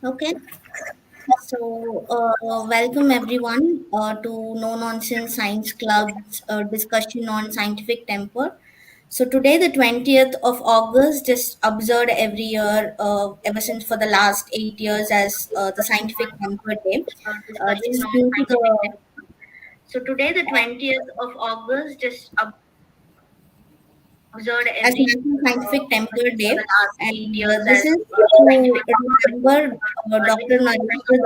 Okay, welcome everyone to No Nonsense Science Club's discussion on scientific temper. So, today, the 20th of August, just observed every year, ever since for the last 8 years, as the Scientific Temper Day. This Discussion is on due to scientific the temper. So today, the 20th of August, just observed as every National Scientific Temper for the Day, last eight and years this as is to scientific temper. remember Dr. Narendra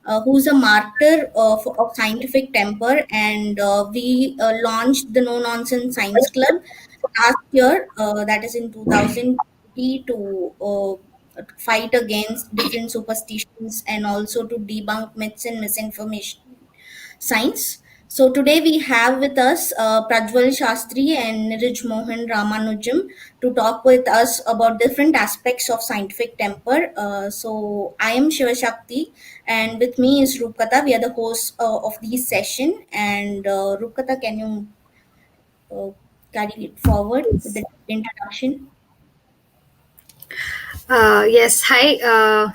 Dabholkar, who's a martyr of scientific temper. And we launched the No Nonsense Science Club last year, that is in 2020, to fight against different superstitions and also to debunk myths and misinformation science. So today we have with us Prajwal Shastri and Niraj Mohan Ramanujam to talk with us about different aspects of scientific temper. So I am Shiva Shakti, and with me is Rupkata. We are the hosts of this session. And Rupkata, can you uh, carry it forward with the introduction? Yes, hi.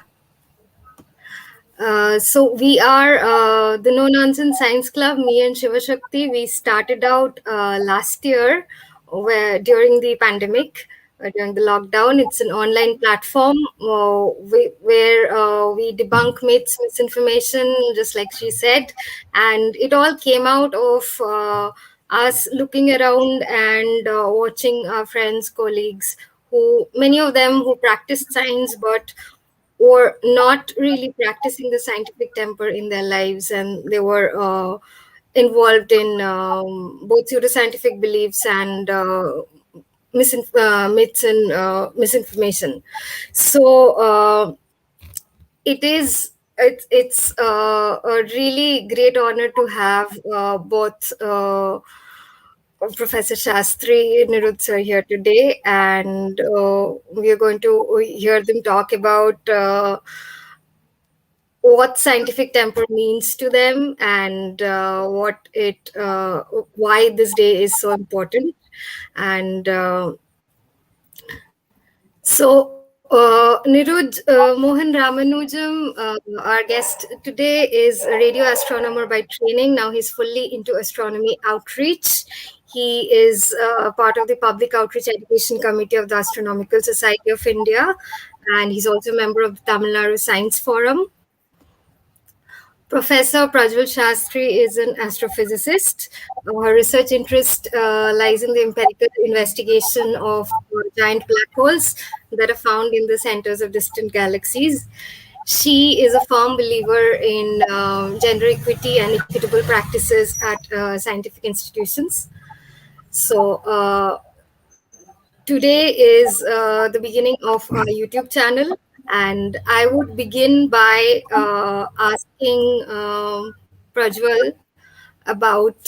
So we are the No Nonsense Science Club. Me and Shiva Shakti. We started out last year, where during the pandemic, during the lockdown. It's an online platform where we debunk myths, misinformation, just like she said, and it all came out of us looking around and watching our friends, colleagues, who many of them who practiced science but were not really practicing the scientific temper in their lives, and they were involved in both pseudoscientific beliefs and myths and misinformation. So it's a really great honor to have both Professor Shastri and Nirud sir here today, and we are going to hear them talk about what scientific temper means to them and why this day is so important. And Nirud Mohan Ramanujam, our guest today, is a radio astronomer by training. Now he's fully into astronomy outreach. He is part of the Public Outreach Education Committee of the Astronomical Society of India, and he's also a member of the Tamil Nadu Science Forum. Professor Prajwal Shastri is an astrophysicist. Her research interest lies in the empirical investigation of giant black holes that are found in the centers of distant galaxies. She is a firm believer in gender equity and equitable practices at scientific institutions. So, today is the beginning of our YouTube channel, and I would begin by asking Prajwal about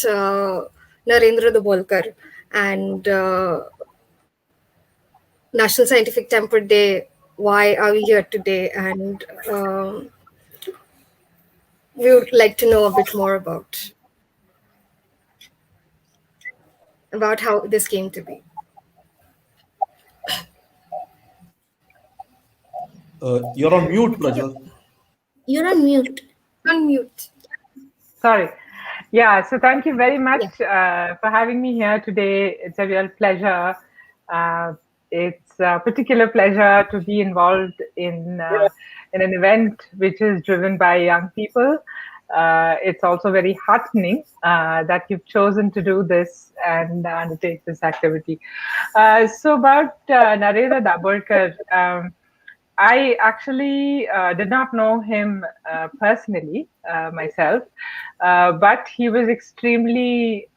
Narendra Dabholkar and National Scientific Temper Day. Why are we here today? And we would like to know a bit more about how this came to be. You're on mute, Prajwal. You're on mute. Unmute. Sorry. Yeah, so thank you very much Yeah. for having me here today. It's a real pleasure. It's a particular pleasure to be involved in an event which is driven by young people. It's also very heartening that you've chosen to do this and undertake this activity. So about Narendra Dabholkar, I actually did not know him personally myself, but he was extremely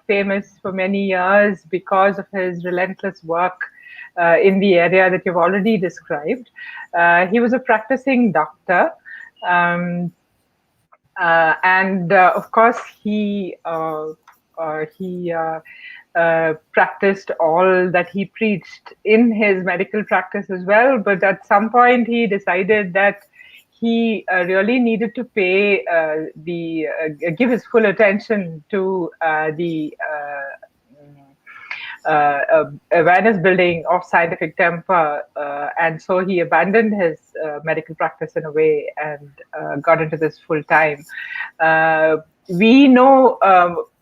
famous for many years because of his relentless work in the area that you've already described. He was a practicing doctor. Um, and of course, he practiced all that he preached in his medical practice as well. But at some point, he decided that he really needed to give his full attention to the awareness building of scientific temper, and so he abandoned his medical practice in a way and got into this full time. We know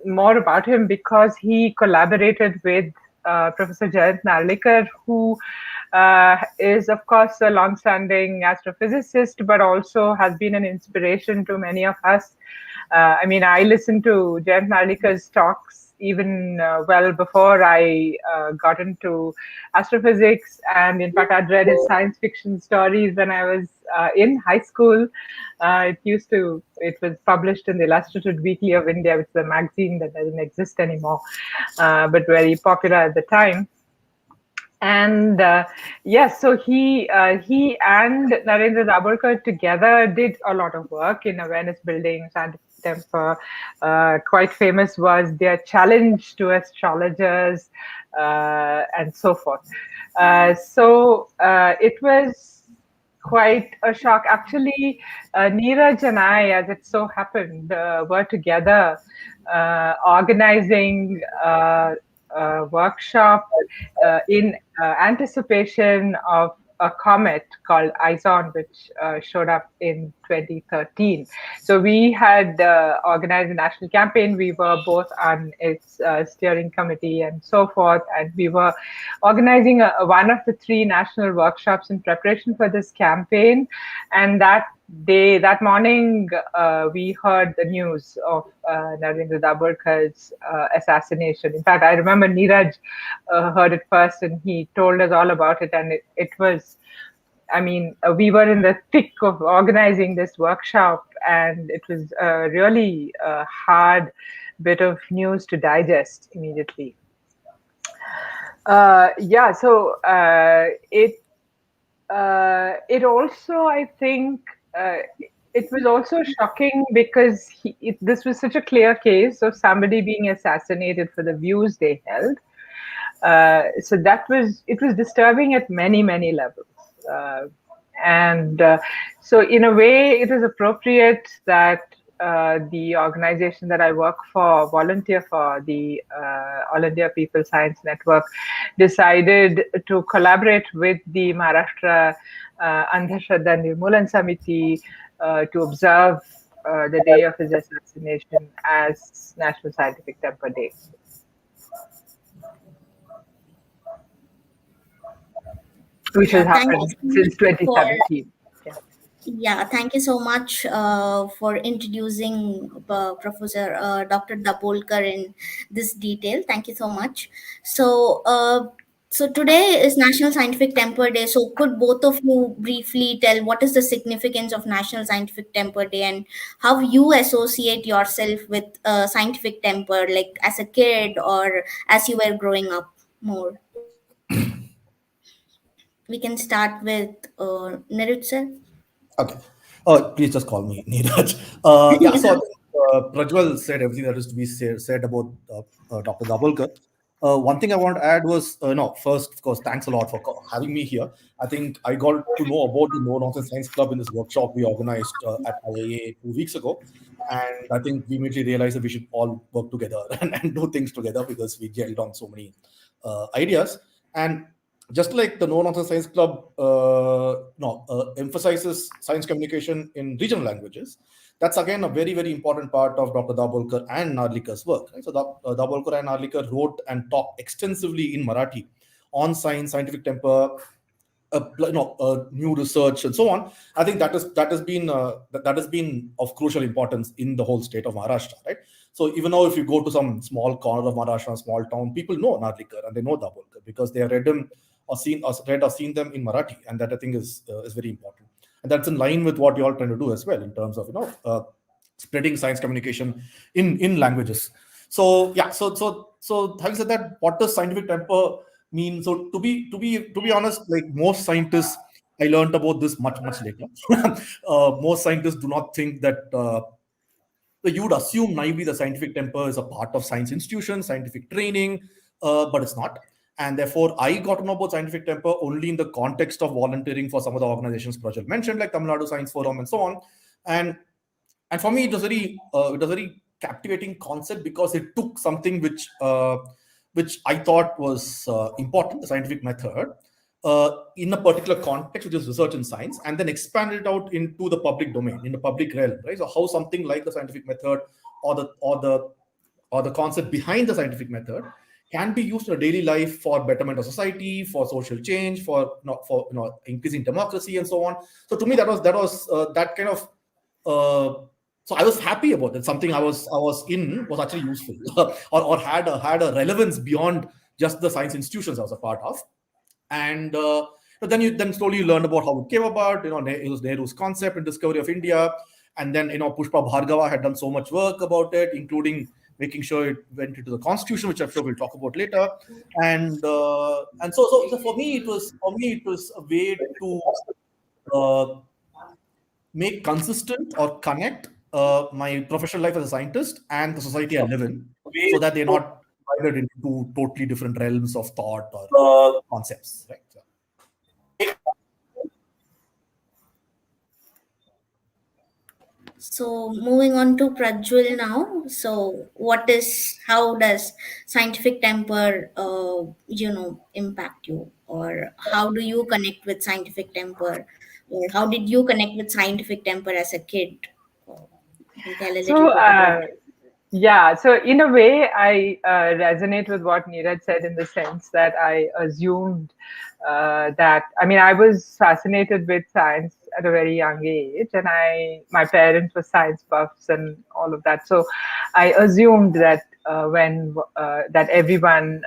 more about him because he collaborated with Professor Jayant Narlikar, who is, of course, a long-standing astrophysicist, but also has been an inspiration to many of us. I mean, I listened to Jayant Narlikar's talks even well before I got into astrophysics. And in fact, I'd read his science fiction stories when I was in high school. It was published in the Illustrated Weekly of India, which is a magazine that doesn't exist anymore, but very popular at the time. And yes, so he and Narendra Dabholkar together did a lot of work in awareness building, scientific temper. Quite famous was their challenge to astrologers and so forth. So it was quite a shock. Actually, Neeraj and I, as it so happened, were together organizing workshop in anticipation of a comet called IZON, which showed up in 2013. So we had organized a national campaign. We were both on its steering committee and so forth. And we were organizing one of the 3 national workshops in preparation for this campaign. And that morning, we heard the news of Narendra Dabholkar's assassination. In fact, I remember Neeraj heard it first, and he told us all about it. And it was, I mean, we were in the thick of organizing this workshop, and it was a really hard bit of news to digest immediately. Yeah, so it also, I think, it was also shocking because this was such a clear case of somebody being assassinated for the views they held. So it was disturbing at many, many levels. So in a way, it is appropriate that the organization that I work for, volunteer for, the All India People Science Network, decided to collaborate with the Maharashtra Andhashraddha Nirmulan Samiti to observe the day of his assassination as National Scientific Temper Day. Which has happened since 2017. Yeah, thank you so much for introducing Professor Dr. Dabholkar in this detail. Thank you so much. So today is National Scientific Temper Day. So could both of you briefly tell what is the significance of National Scientific Temper Day and how you associate yourself with scientific temper, like as a kid or as you were growing up more? We can start with Nirut sir. Okay. Please just call me Neeraj. Yeah, so Prajwal said everything that is to be said about Dr. Dabholkar. One thing I want to add was, first, of course, thanks a lot for having me here. I think I got to know about the No Nonsense Science Club in this workshop we organized at IIA 2 weeks ago. And I think we immediately realized that we should all work together and do things together because we gelled on so many ideas. And just like the No Nonsense Science Club emphasizes science communication in regional languages, that's again a very, very important part of Dr. Dabholkar and Narlikar's work. Right? So Dabholkar and Narlikar wrote and talked extensively in Marathi on science, scientific temper, new research, and so on. I think that has been of crucial importance in the whole state of Maharashtra. Right. So even though if you go to some small corner of Maharashtra, small town, people know Narlikar and they know Dabholkar because they have read him or seen them in Marathi, and that I think is very important. And that's in line with what you're all trying to do as well in terms of spreading science communication in languages. So yeah, so having said that, what does scientific temper mean? So to be honest, like most scientists, I learned about this much later. Most scientists do not think that you would assume naively the scientific temper is a part of science institutions, scientific training, but it's not. And therefore, I got to know about scientific temper only in the context of volunteering for some of the organizations Prajwal mentioned, like Tamil Nadu Science Forum and so on. And for me, it was very captivating concept because it took something which which I thought was important, the scientific method, in a particular context, which is research in science, and then expand it out into the public domain, in the public realm, right? So how something like the scientific method or the concept behind the scientific method can be used in a daily life for betterment of society, for social change, for increasing democracy and so on. So to me, that was that kind of. So I was happy about it. Something I was in was actually useful, or had a relevance beyond just the science institutions I was a part of. And but then you slowly learned about how it came about. It was Nehru's concept and discovery of India, and then Pushpa Bhargava had done so much work about it, including making sure it went into the constitution, which I'm sure we'll talk about later. And so for me it was a way to make consistent or connect my professional life as a scientist and the society I live in, so that they're not divided into two totally different realms of thought or concepts, right? So moving on to Prajwal now. So how does scientific temper, impact you, or how do you connect with scientific temper, or how did you connect with scientific temper as a kid? You can tell a little So, bit about it. yeah, so in a way, I resonate with what Neeraj said, in the sense that I assumed I was fascinated with science at a very young age, and my parents were science buffs and all of that. So I assumed that that everyone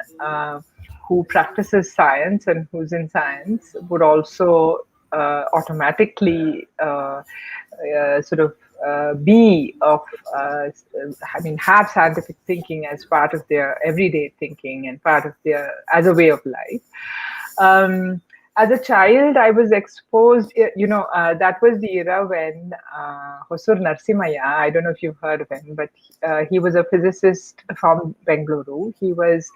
who practices science and who's in science would also automatically be of have scientific thinking as part of their everyday thinking and part of their as a way of life. As a child, I was exposed, that was the era when Hosur Narsimaya, I don't know if you've heard of him, but he was a physicist from Bengaluru. He was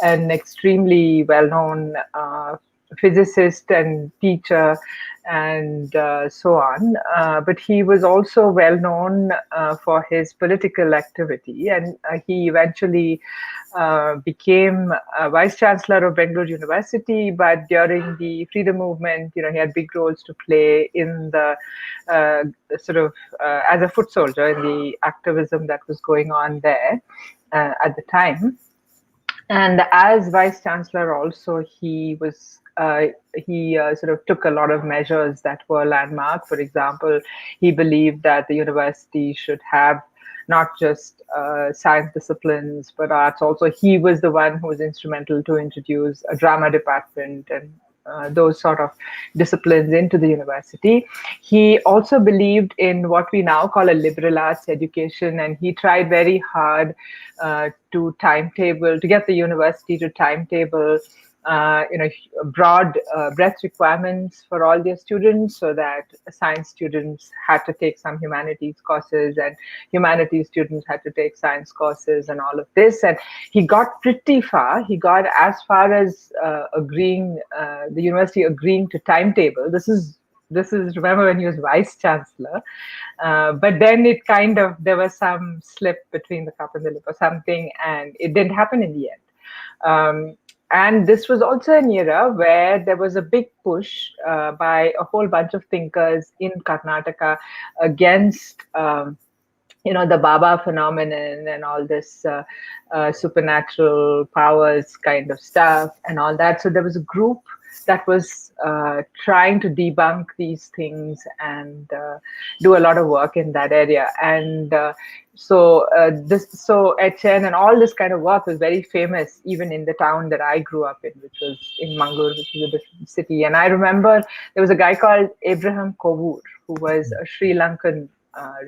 an extremely well-known physicist and teacher and so on. But he was also well known for his political activity, and he eventually became vice chancellor of Bengaluru University. But during the freedom movement, he had big roles to play in the as a foot soldier in the activism that was going on there at the time. And as vice chancellor, also he took a lot of measures that were landmark. For example, he believed that the university should have not just science disciplines but arts also. He was the one who was instrumental to introduce a drama department and those sort of disciplines into the university. He also believed in what we now call a liberal arts education, and he tried very hard to get the university to timetable broad breadth requirements for all their students, so that science students had to take some humanities courses and humanities students had to take science courses and all of this. And he got pretty far. He got as far as the university agreeing to timetable. This is remember when he was vice chancellor, but then there was some slip between the cup and the lip or something, and it didn't happen in the end. And this was also an era where there was a big push by a whole bunch of thinkers in Karnataka against the Baba phenomenon and all this supernatural powers kind of stuff and all that. So there was a group that was trying to debunk these things and do a lot of work in that area. And so Etchen and all this kind of work was very famous even in the town that I grew up in, which was in Mangalore, which is a different city. And I remember there was a guy called Abraham Kovur, who was a Sri Lankan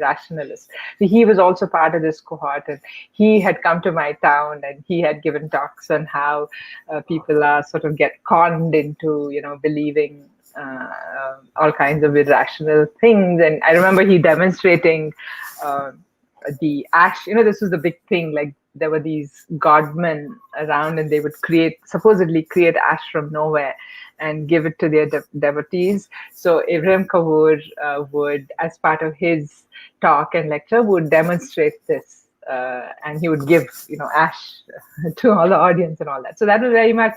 rationalist. So he was also part of this cohort, and he had come to my town and he had given talks on how people are sort of get conned into believing all kinds of irrational things. And I remember he demonstrating the ash. This was the big thing, like there were these godmen around and they would supposedly create ash from nowhere and give it to their devotees. So Abraham Kapoor would, as part of his talk and lecture, would demonstrate this and he would give, ash to all the audience and all that. So that was very much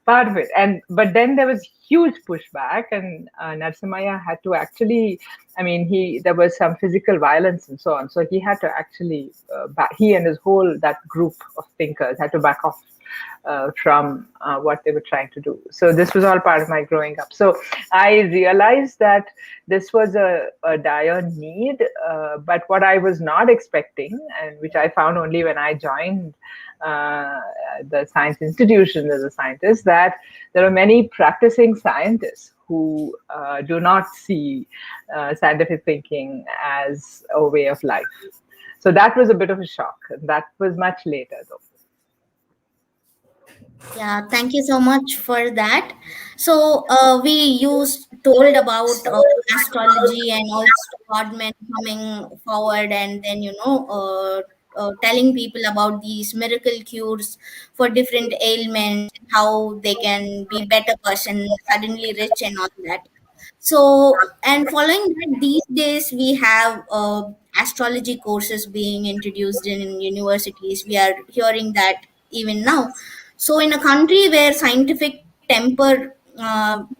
part of it. But then there was huge pushback, and Narasimhaya had to actually, there was some physical violence and so on. So he had to actually, he and his whole, that group of thinkers had to back off from what they were trying to do. So this was all part of my growing up. So I realized that this was a dire need, but what I was not expecting, and which I found only when I joined the science institution as a scientist, that there are many practicing scientists who do not see scientific thinking as a way of life. So that was a bit of a shock. That was much later, though. Yeah, thank you so much for that. So told about astrology and also Godmen coming forward, and then telling people about these miracle cures for different ailments, how they can be better person, suddenly rich and all that. So, and following that, these days we have astrology courses being introduced in universities. We are hearing that even now. So, in a country where scientific temper,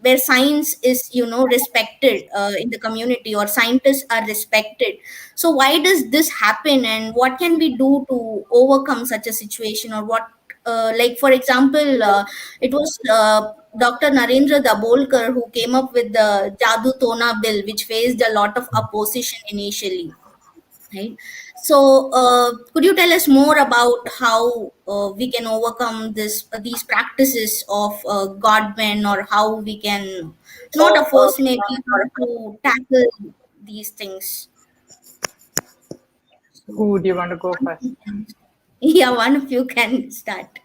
where science is, respected in the community, or scientists are respected. So, why does this happen, and what can we do to overcome such a situation, or what? Like, for example, it was Dr. Narendra Dabolkar who came up with the Jadu Tona bill, which faced a lot of opposition initially. Right. So, could you tell us more about how we can overcome these practices of godmen, or how we can not force maybe to tackle these things? Who do you want to go first? Yeah, one of you can start.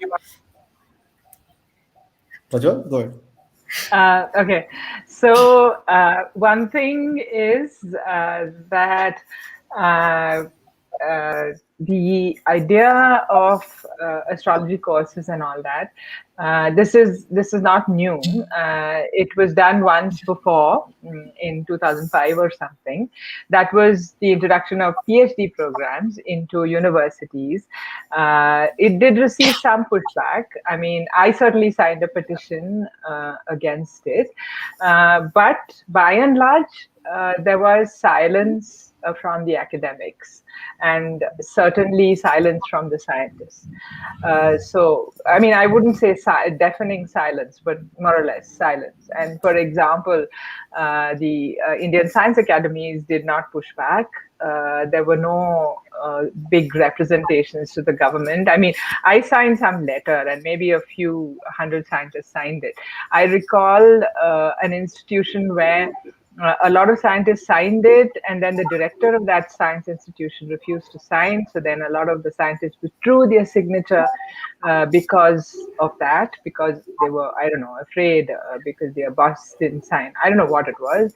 Prajwal, go ahead. Okay, so one thing is that the idea of astrology courses and all that, this is not new. It was done once before, in 2005 or something. That was the introduction of PhD programs into universities. It did receive some pushback. I certainly signed a petition against it, but by and large, there was silence from the academics, and certainly silence from the scientists. So, I wouldn't say deafening silence, but more or less silence. And for example, the Indian Science Academies did not push back. There were no big representations to the government. I signed some letter, and maybe a few hundred scientists signed it. I recall an institution where a lot of scientists signed it, and then the director of that science institution refused to sign. So then a lot of the scientists withdrew their signature because of that, because they were, afraid because their boss didn't sign. I don't know what it was.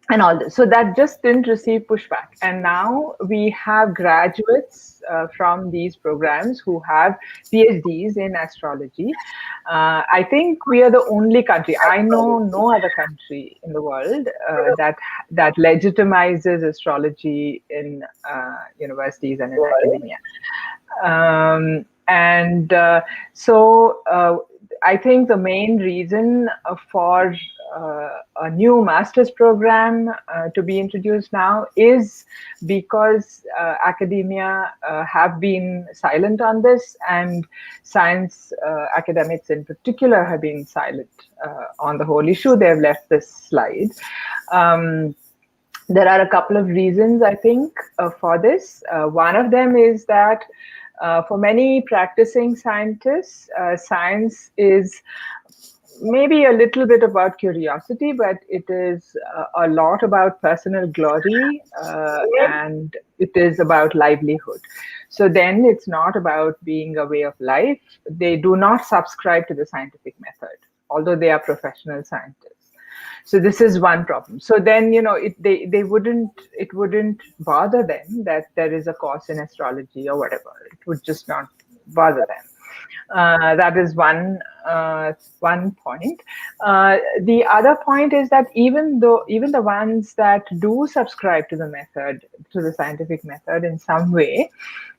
And all this. So that just didn't receive pushback. And now we have graduates from these programs who have PhDs in astrology. I think we are the only country, I know no other country in the world that legitimizes astrology in universities and in academia. So I think the main reason for a new master's program to be introduced now is because academia have been silent on this, and science academics in particular have been silent on the whole issue. They've left this slide. There are a couple of reasons, I think, for this. One of them is that for many practicing scientists, science is maybe a little bit about curiosity, but it is a lot about personal glory, and it is about livelihood. So then it's not about being a way of life. They do not subscribe to the scientific method, although they are professional scientists. So this is one problem. So then, it wouldn't bother them that there is a course in astrology or whatever. It would just not bother them. That is one one point. The other point is that even the ones that do subscribe to the method, to the scientific method in some way,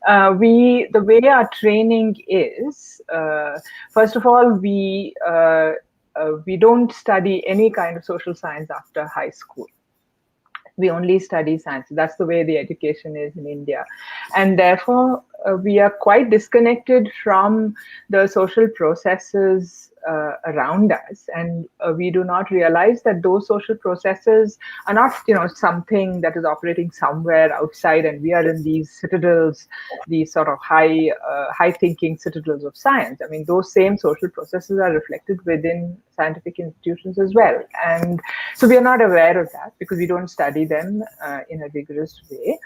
the way our training is, first of all, we don't study any kind of social science after high school. We only study science. That's the way the education is in India. And therefore, we are quite disconnected from the social processes around us. And we do not realize that those social processes are not, something that is operating somewhere outside, and we are in these citadels, these sort of high thinking citadels of science. I mean, those same social processes are reflected within scientific institutions as well. And so we are not aware of that because we don't study them in a rigorous way.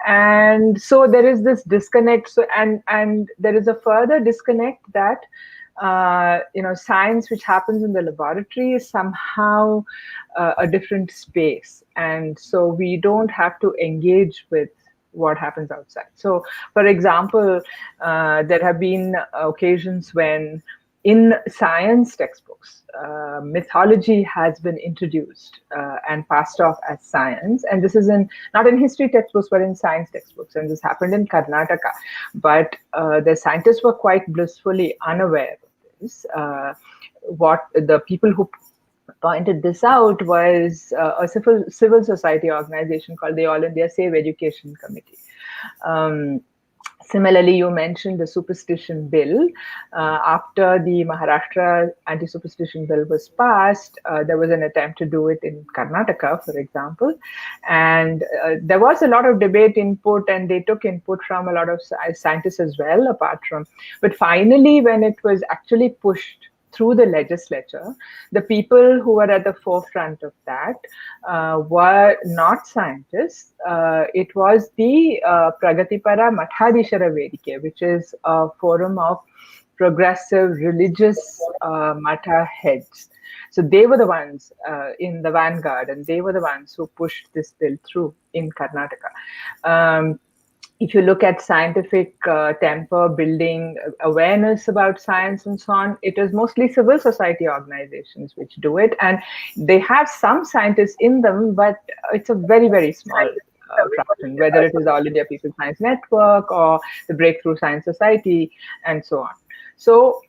And so there is this disconnect. So and there is a further disconnect that science which happens in the laboratory is somehow a different space, and so we don't have to engage with what happens outside. So, for example, there have been occasions when in science textbooks, mythology has been introduced and passed off as science. And this is not in history textbooks, but in science textbooks. And this happened in Karnataka. But the scientists were quite blissfully unaware of this. What the people who pointed this out was a civil society organization called the All India Safe Education Committee. Similarly, you mentioned the superstition bill. After the Maharashtra anti-superstition bill was passed, there was an attempt to do it in Karnataka, for example. And there was a lot of debate input, and they took input from a lot of scientists as well, apart from. But finally, when it was actually pushed through the legislature, the people who were at the forefront of that were not scientists. It was the Pragatipara Mathadishara Vedike, which is a forum of progressive religious matha heads. So they were the ones in the vanguard, and they were the ones who pushed this bill through in Karnataka. If you look at scientific temper, building awareness about science and so on, it is mostly civil society organizations which do it. And they have some scientists in them, but it's a very, very small fraction, whether it is All India People Science Network or the Breakthrough Science Society and so on. So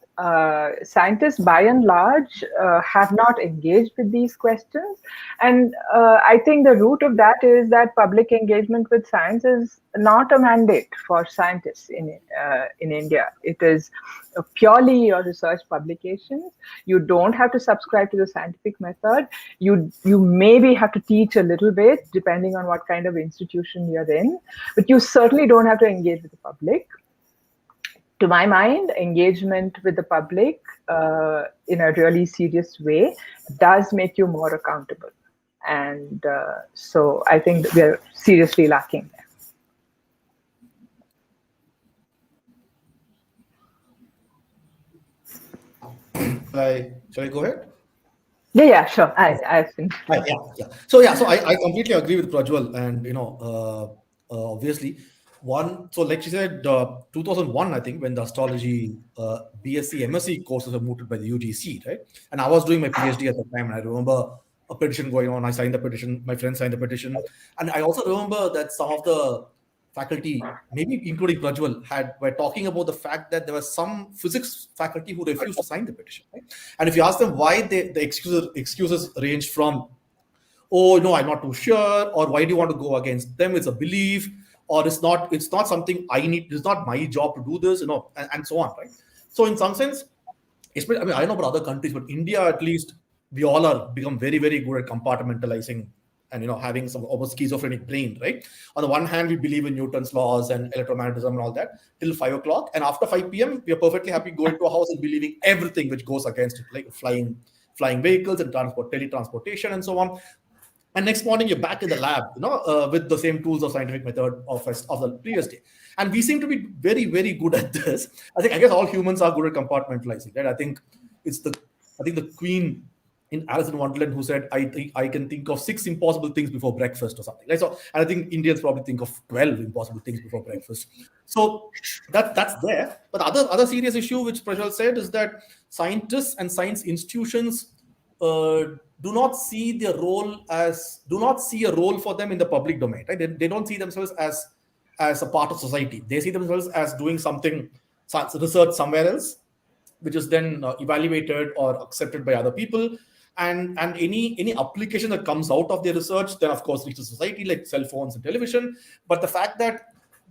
scientists by and large have not engaged with these questions. And I think the root of that is that public engagement with science is not a mandate for scientists in India. It is purely your research publications. You don't have to subscribe to the scientific method. You maybe have to teach a little bit depending on what kind of institution you're in, but you certainly don't have to engage with the public. To my mind, engagement with the public in a really serious way does make you more accountable. And so I think we're seriously lacking there. Shall I go ahead? Yeah, sure. I've finished. So I completely agree with Prajwal, and obviously. So like she said, 2001, I think, when the astrology BSc, MSc courses were mooted by the UGC, right? And I was doing my PhD at the time, and I remember a petition going on. I signed the petition, my friend signed the petition. And I also remember that some of the faculty, maybe including Prajwal, were talking about the fact that there was some physics faculty who refused to sign the petition, right? And if you ask them why, the excuses range from, oh, no, I'm not too sure, or why do you want to go against them? It's a belief. Or it's not something I need. It's not my job to do this, and so on, right? So in some sense, especially, I mean, I don't know about other countries, but India, at least, we all are become very, very good at compartmentalizing and having some almost schizophrenic brain, right? On the one hand, we believe in Newton's laws and electromagnetism and all that till 5 o'clock, and after 5 p.m., we are perfectly happy going to a house and believing everything which goes against it, like flying vehicles and teletransportation and so on. And next morning, you're back in the lab, with the same tools of scientific method of the previous day. And we seem to be very, very good at this. I guess all humans are good at compartmentalizing, right? I think the queen, in Alice in Wonderland who said, I can think of 6 impossible things before breakfast or something. Right? So, and I think Indians probably think of 12 impossible things before breakfast. So that's there. But the other serious issue which Prajwal said is that scientists and science institutions do not see a role for them in the public domain. Right? They don't see themselves as a part of society. They see themselves as doing something, research somewhere else, which is then evaluated or accepted by other people. And any application that comes out of their research then of course reaches society, like cell phones and television. But the fact that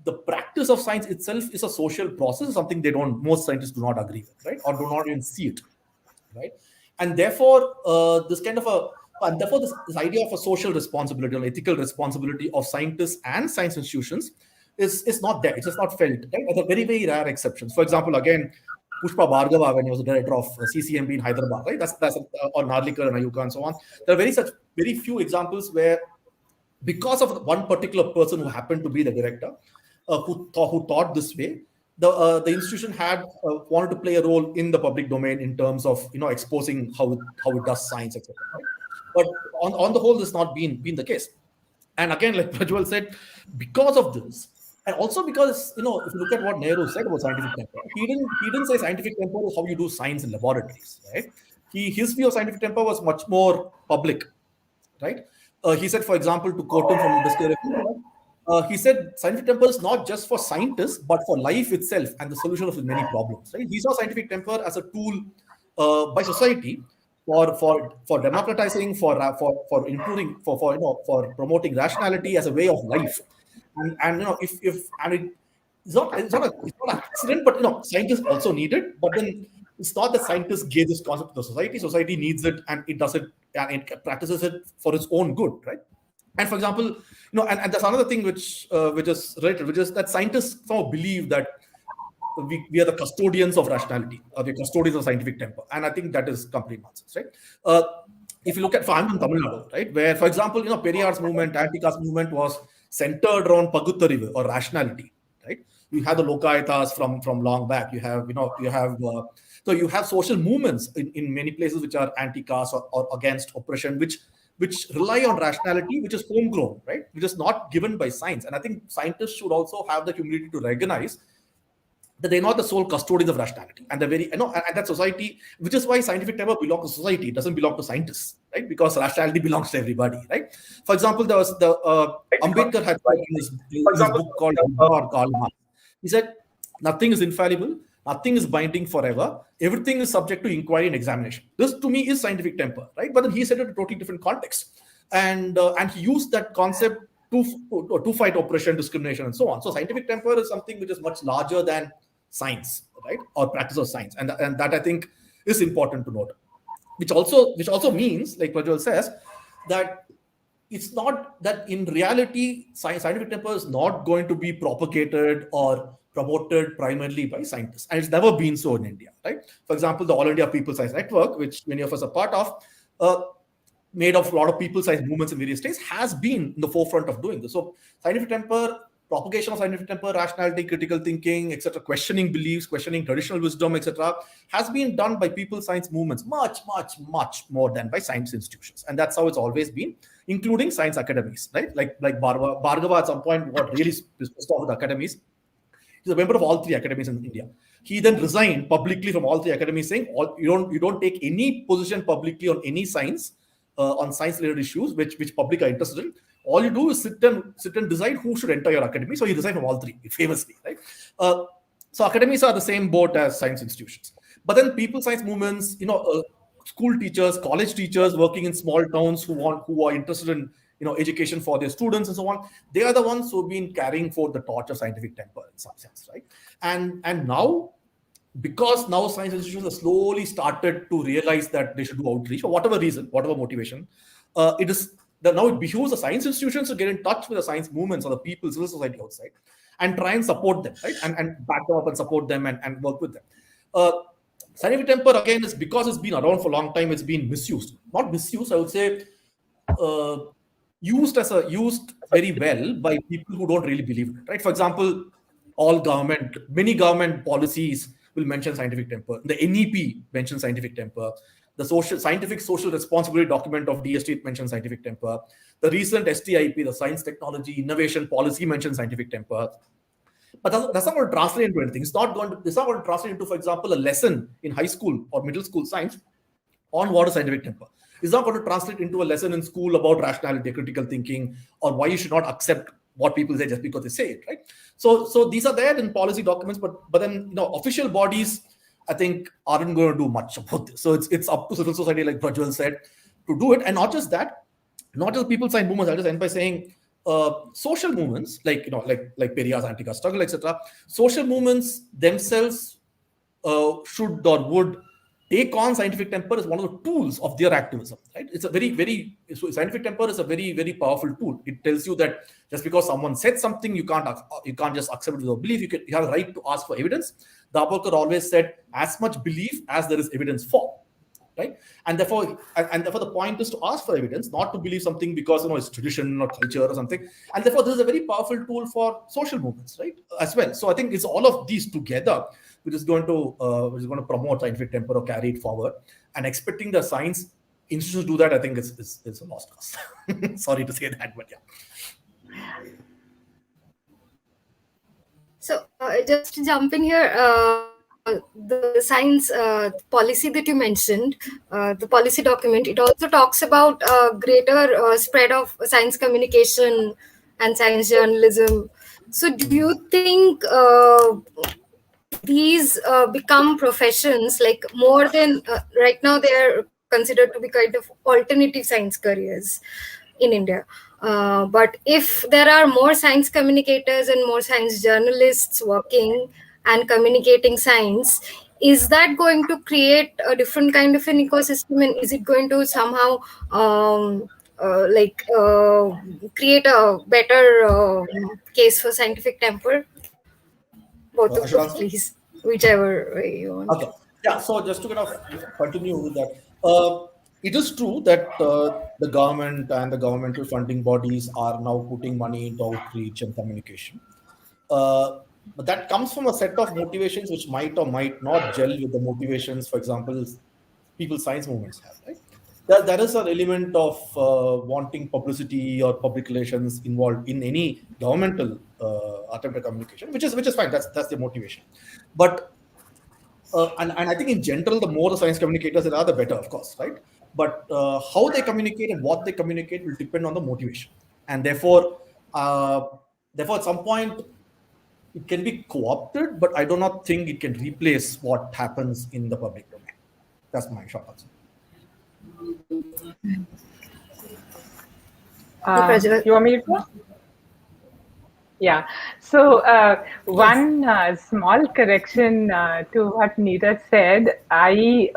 the practice of science itself is a social process is something most scientists do not agree with, right? Or do not even see it, right? And therefore this idea of a social responsibility or ethical responsibility of scientists and science institutions is not there. It's just not felt, right? There are very, very rare exceptions. For example, again, Pushpa Bhargava, when he was the director of CCMB in Hyderabad, right? That's or Narlikar and Ayuka and so on. There are very few examples where, because of one particular person who happened to be the director, who thought this way, the institution had wanted to play a role in the public domain in terms of exposing how it does science, etc. Right? But on the whole, this has not been the case. And again, like Prajwal said, because of this, and also because if you look at what Nehru said about scientific temper, he didn't say scientific temper is how you do science in laboratories, right? His view of scientific temper was much more public, right? He said, for example, to quote him from this, he said scientific temper is not just for scientists but for life itself and the solution of many problems. Right? He saw scientific temper as a tool by society for democratizing, for improving, for promoting rationality as a way of life. And it's not an accident, but scientists also need it. But then it's not that scientists gave this concept to the society. Society needs it, and it does it, and it practices it for its own good, right? And for example, and that's another thing which is related, which is that scientists somehow believe that we are the custodians of rationality, or the custodians of scientific temper, and I think that is complete nonsense, right? If you look at, I'm in Tamil Nadu, right, where, for example, Periyar's movement, anti-caste movement was centered around Pagutarivu or rationality, right? You have the Lokayatas from long back. You have so you have social movements in many places which are anti-caste or against oppression, which rely on rationality, which is homegrown, right? Which is not given by science. And I think scientists should also have the humility to recognize that they're not the sole custodians of rationality, and and that society, which is why scientific temper belongs to society. It doesn't belong to scientists, right? Because rationality belongs to everybody, right? For example, there was the Ambedkar had in his book called Karl Marx. He said, nothing is infallible, nothing is binding forever, everything is subject to inquiry and examination. This to me is scientific temper, right? But then he said it in a totally different context, and he used that concept to fight oppression, discrimination, and so on. So scientific temper is something which is much larger than science, right, or practice of science, and that I think is important to note. Which also means, like Prajwal says, that it's not that in reality scientific temper is not going to be propagated or promoted primarily by scientists, and it's never been so in India, right? For example, the All India People Science Network, which many of us are part of, made of a lot of people science movements in various states, has been in the forefront of doing this. So scientific temper, propagation of scientific temper, rationality, critical thinking, etc., questioning beliefs, questioning traditional wisdom, etc., has been done by people science movements much, much, much more than by science institutions. And that's how it's always been, including science academies, right? Like Bhargava at some point got really pissed off with academies. He's a member of all 3 academies in India. He then resigned publicly from all 3 academies, saying, you don't take any position publicly on any science, on science-related issues which public are interested in. All you do is sit and decide who should enter your academy. So he resigned from all 3, famously, right? So academies are the same boat as science institutions. But then people science movements, school teachers, college teachers working in small towns who are interested in education for their students and so on, they are the ones who've been carrying forth the torch of scientific temper in some sense, right? And now, because now science institutions have slowly started to realize that they should do outreach for whatever reason, whatever motivation, now it behooves the science institutions to get in touch with the science movements or the people, civil society outside, and try and support them, right? And back them up and support them and work with them. Scientific temper, again, is because it's been around for a long time, it's been misused. Not misused, I would say, used very well by people who don't really believe in it, right? For example, many government policies will mention scientific temper. The NEP mentions scientific temper. The scientific social responsibility document of DST mentions scientific temper. The recent STIP, the Science Technology Innovation Policy, mentions scientific temper. But that's not going to translate into anything. It's not going to translate into, for example, a lesson in high school or middle school science on what is scientific temper. It's not going to translate into a lesson in school about rationality, critical thinking, or why you should not accept what people say just because they say it, right? So these are there in policy documents, but then official bodies, I think, aren't going to do much about this. So it's up to civil society, like Prajwal said, to do it. And not just that, not just people science movements. I'll just end by saying social movements like Periyar's anti-caste struggle, etc. Social movements themselves should or would take on scientific temper as one of the tools of their activism, right? It's a so scientific temper is a very, very powerful tool. It tells you that just because someone said something, you can't just accept it without belief. You have a right to ask for evidence. Dabholkar always said, as much belief as there is evidence for, right? And therefore the point is to ask for evidence, not to believe something because it's tradition or culture or something. And therefore this is a very powerful tool for social movements, right, as well. So I think it's all of these together which is going to promote scientific temper or carry it forward. And expecting the science institutions to do that, I think is a lost cause. Sorry to say that, but yeah. So just to jump in here, the science policy that you mentioned, the policy document, it also talks about greater spread of science communication and science journalism. So do you think these become professions, like more than right now they're considered to be kind of alternative science careers in India? But if there are more science communicators and more science journalists working and communicating science, is that going to create a different kind of an ecosystem, and is it going to somehow create a better case for scientific temper? Both of you, please, whichever way you want. Okay. Yeah. So just to kind of continue with that, it is true that the government and the governmental funding bodies are now putting money into outreach and communication. But that comes from a set of motivations which might or might not gel with the motivations, for example, people science movements have, right? There is an element of wanting publicity or public relations involved in any governmental attempt at communication, which is fine. That's the motivation. But and I think in general, the more the science communicators there are, the better, of course, right? But how they communicate and what they communicate will depend on the motivation, and therefore at some point it can be co-opted, but I do not think it can replace what happens in the public domain. That's my short answer. You want me to go? Yeah. So one small correction to what Neeraj said. I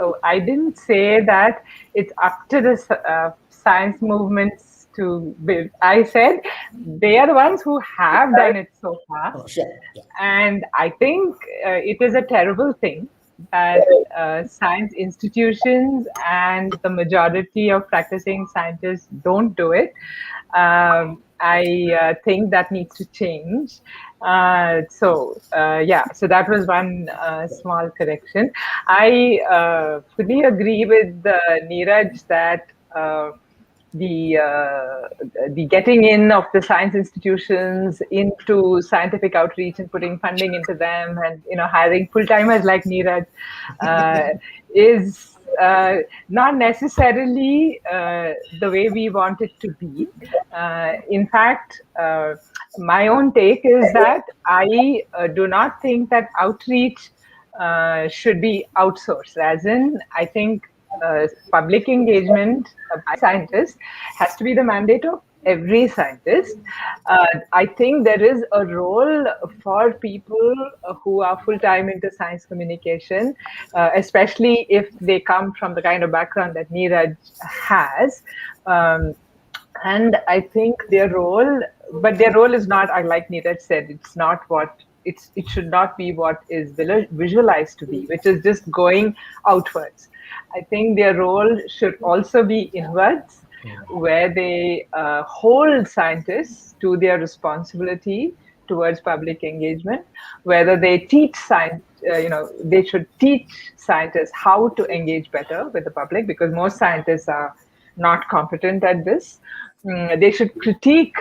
didn't say that it's up to the science movements to build. I said they are the ones who have done it so far. Oh, sure. Yeah. And I think it is a terrible thing that science institutions and the majority of practicing scientists don't do it. I think that needs to change. So that was one small correction. I fully agree with Neeraj that the getting in of the science institutions into scientific outreach and putting funding into them, and hiring full-timers like Neeraj is not necessarily the way we want it to be. In fact, my own take is that I do not think that outreach should be outsourced. As in, I think public engagement by scientists has to be the mandate of every scientist. I think there is a role for people who are full-time into science communication, especially if they come from the kind of background that Neeraj has. And I think their role is not, like Neeraj said, it's not what it should not be what is visualized to be, which is just going outwards. I think their role should also be inwards, where they hold scientists to their responsibility towards public engagement, whether they teach science they should teach scientists how to engage better with the public, because most scientists are not competent at this. They should critique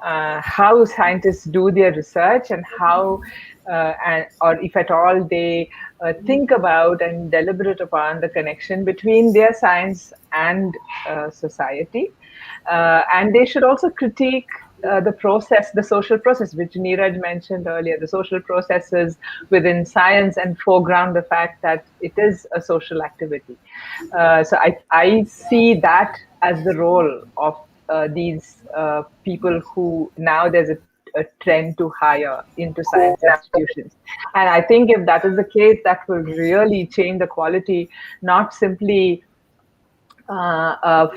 how scientists do their research, and how, or if at all, they think about and deliberate upon the connection between their science and society. And they should also critique the process, the social process, which Neeraj mentioned earlier, the social processes within science, and foreground the fact that it is a social activity. So I see that as the role of these people who now there's a trend to hire into science institutions. And I think if that is the case, that will really change the quality, not simply of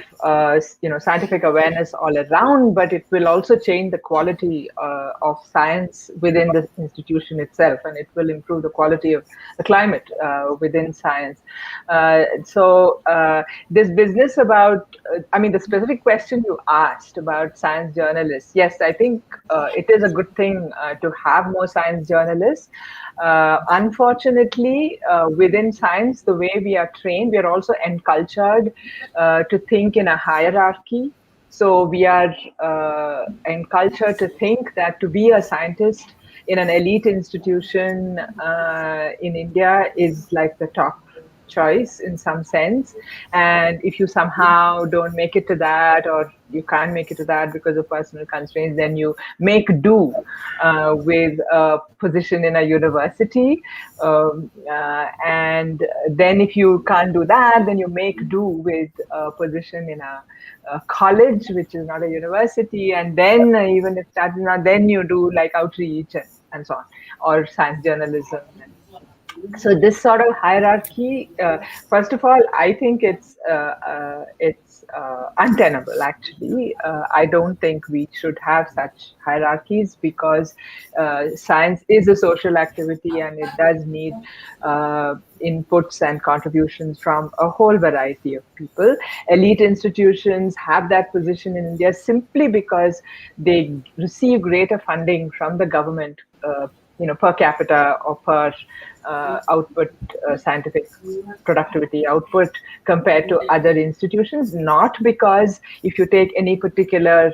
scientific awareness all around, but it will also change the quality of science within the institution itself, and it will improve the quality of the climate within science. So this business about, the specific question you asked about science journalists, yes, I think it is a good thing to have more science journalists. Unfortunately, within science, the way we are trained, we are also encultured to think in a hierarchy. So we are encultured to think that to be a scientist in an elite institution in India is like the top choice in some sense. And if you somehow don't make it to that, or you can't make it to that because of personal constraints, then you make do with a position in a university. And then if you can't do that, then you make do with a position in a college, which is not a university. And then even if that is not, then you do like outreach and so on, or science journalism. So this sort of hierarchy, first of all, I think it's untenable, actually. I don't think we should have such hierarchies, because science is a social activity, and it does need inputs and contributions from a whole variety of people. Elite institutions have that position in India simply because they receive greater funding from the government, per capita or per output, scientific productivity output, compared to other institutions. Not because if you take any particular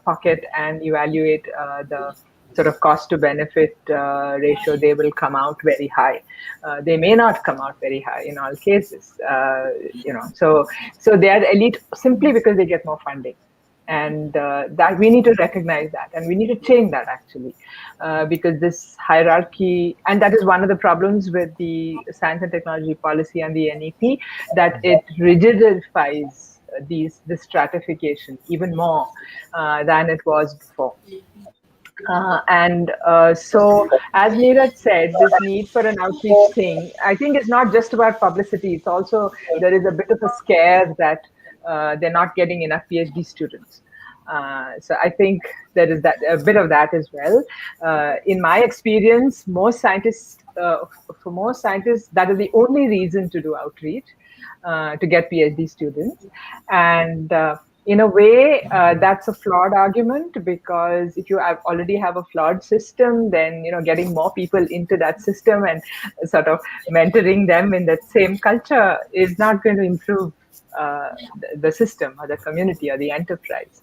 pocket and evaluate the sort of cost to benefit ratio, they will come out very high. They may not come out very high in all cases. So they are elite simply because they get more funding. And that we need to recognize that, and we need to change that, actually, because this hierarchy, and that is one of the problems with the science and technology policy and the NEP, that it rigidifies this stratification even more than it was before. So, as Neeraj said, this need for an outreach thing, I think it's not just about publicity. It's also, there is a bit of a scare that they're not getting enough PhD students. So I think there is that a bit of that as well. In my experience, for most scientists, that is the only reason to do outreach, to get PhD students. And in a way, that's a flawed argument, because if you already have a flawed system, then getting more people into that system and sort of mentoring them in that same culture is not going to improve the system or the community or the enterprise.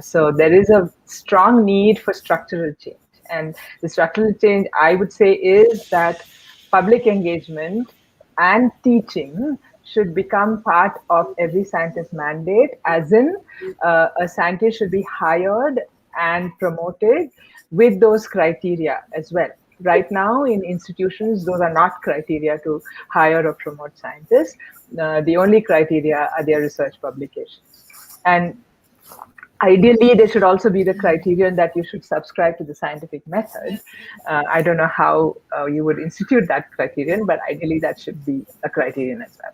So there is a strong need for structural change. And the structural change, I would say, is that public engagement and teaching should become part of every scientist's mandate, as in a scientist should be hired and promoted with those criteria as well. Right now, in institutions, those are not criteria to hire or promote scientists. The only criteria are their research publications. And ideally, there should also be the criterion that you should subscribe to the scientific method. I don't know how you would institute that criterion, but ideally that should be a criterion as well.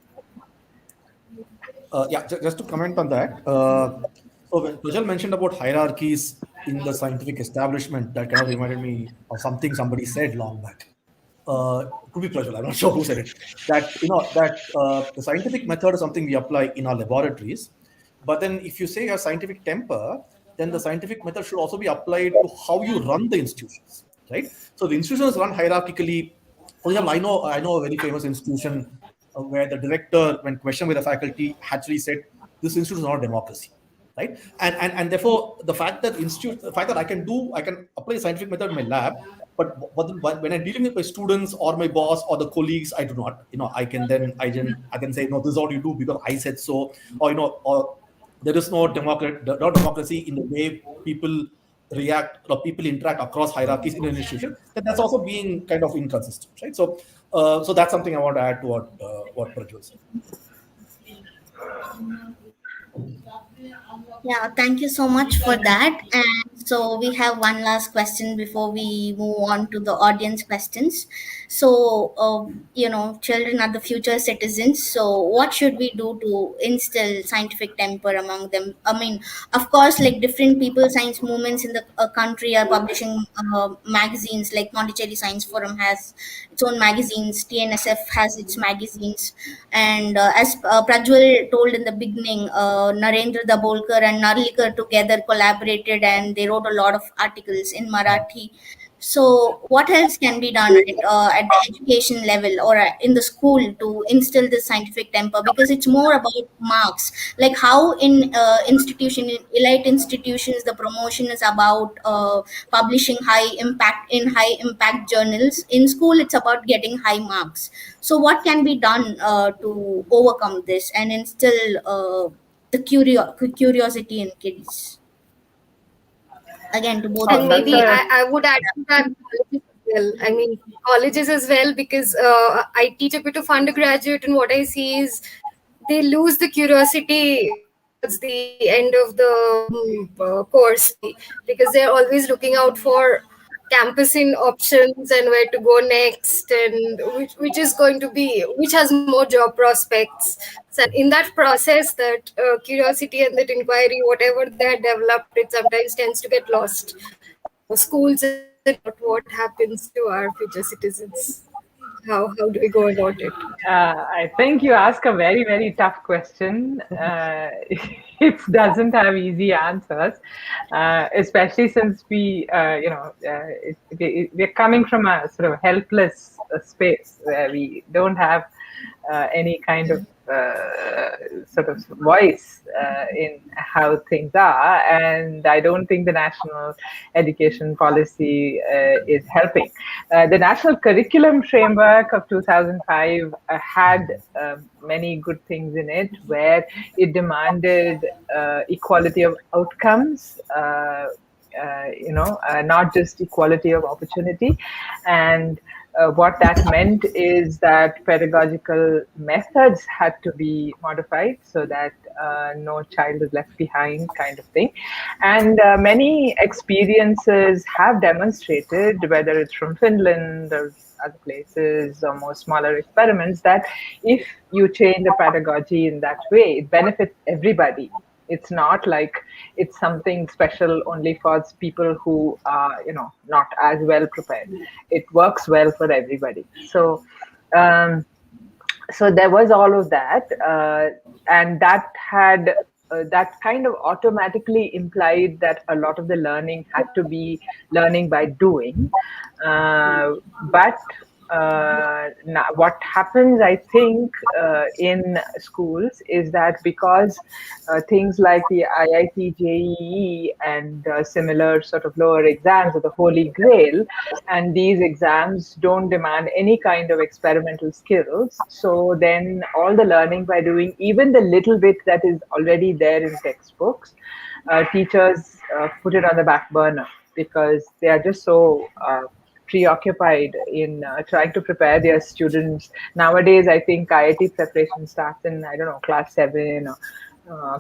Just to comment on that. So when Pujal mentioned about hierarchies in the scientific establishment, that kind of reminded me of something somebody said long back. Could be Prajwal, I'm not sure who said it. That the scientific method is something we apply in our laboratories. But then if you say a scientific temper, then the scientific method should also be applied to how you run the institutions, right? So the institutions run hierarchically For example, I know a very famous institution where the director, when questioned by the faculty, actually said this institute is not a democracy, right? And therefore the fact that I can apply a scientific method in my lab, but when I'm dealing with my students or my boss or the colleagues, I do not. I can say no, this is what you do because I said so, or there is no democracy in the way people react or people interact across hierarchies in an institution. That's also being kind of inconsistent, right? So that's something I want to add to what Prajwal said. Yeah, thank you so much for that. And so we have one last question before we move on to the audience questions. So, children are the future citizens. So, what should we do to instill scientific temper among them? I mean, of course, like different people, science movements in the country are publishing magazines. Like Pondicherry Science Forum has its own magazines. TNSF has its magazines, and as Prajwal told in the beginning, Narendra Dabolkar and Narlikar together collaborated and they wrote a lot of articles in Marathi. So, what else can be done at the education level or in the school to instill this scientific temper? Because it's more about marks. Like how in in elite institutions, the promotion is about publishing high impact journals. In school, it's about getting high marks. So, what can be done to overcome this and instill the curiosity in kids? Again, to both of And That's you. maybe a I would add to that colleges as well. I mean, colleges as well, because I teach a bit of undergraduate, and what I see is they lose the curiosity towards the end of the course, because they're always looking out for campusing options and where to go next, and which is going to be, which has more job prospects. So in that process, that curiosity and that inquiry, whatever they had developed, it sometimes tends to get lost. So schools is what happens to our future citizens. How do we go about it? I think you ask a very, very tough question. It doesn't have easy answers, especially since we're coming from a sort of helpless space where we don't have any kind of sort of voice in how things are, and I don't think the national education policy is helping. The national curriculum framework of 2005 had many good things in it, where it demanded equality of outcomes. Not just equality of opportunity. And what that meant is that pedagogical methods had to be modified so that no child is left behind, kind of thing. And many experiences have demonstrated, whether it's from Finland or other places or more smaller experiments, that if you change the pedagogy in that way, it benefits everybody. It's not like it's something special only for people who are, not as well prepared. It works well for everybody. So, so there was all of that, and that had that kind of automatically implied that a lot of the learning had to be learning by doing, but now what happens, I think, in schools is that because things like the IIT, JEE, and similar sort of lower exams are the holy grail, and these exams don't demand any kind of experimental skills. So then all the learning by doing, even the little bit that is already there in textbooks, teachers put it on the back burner because they are just so preoccupied in trying to prepare their students. Nowadays, I think IIT preparation starts in, I don't know, class 7 or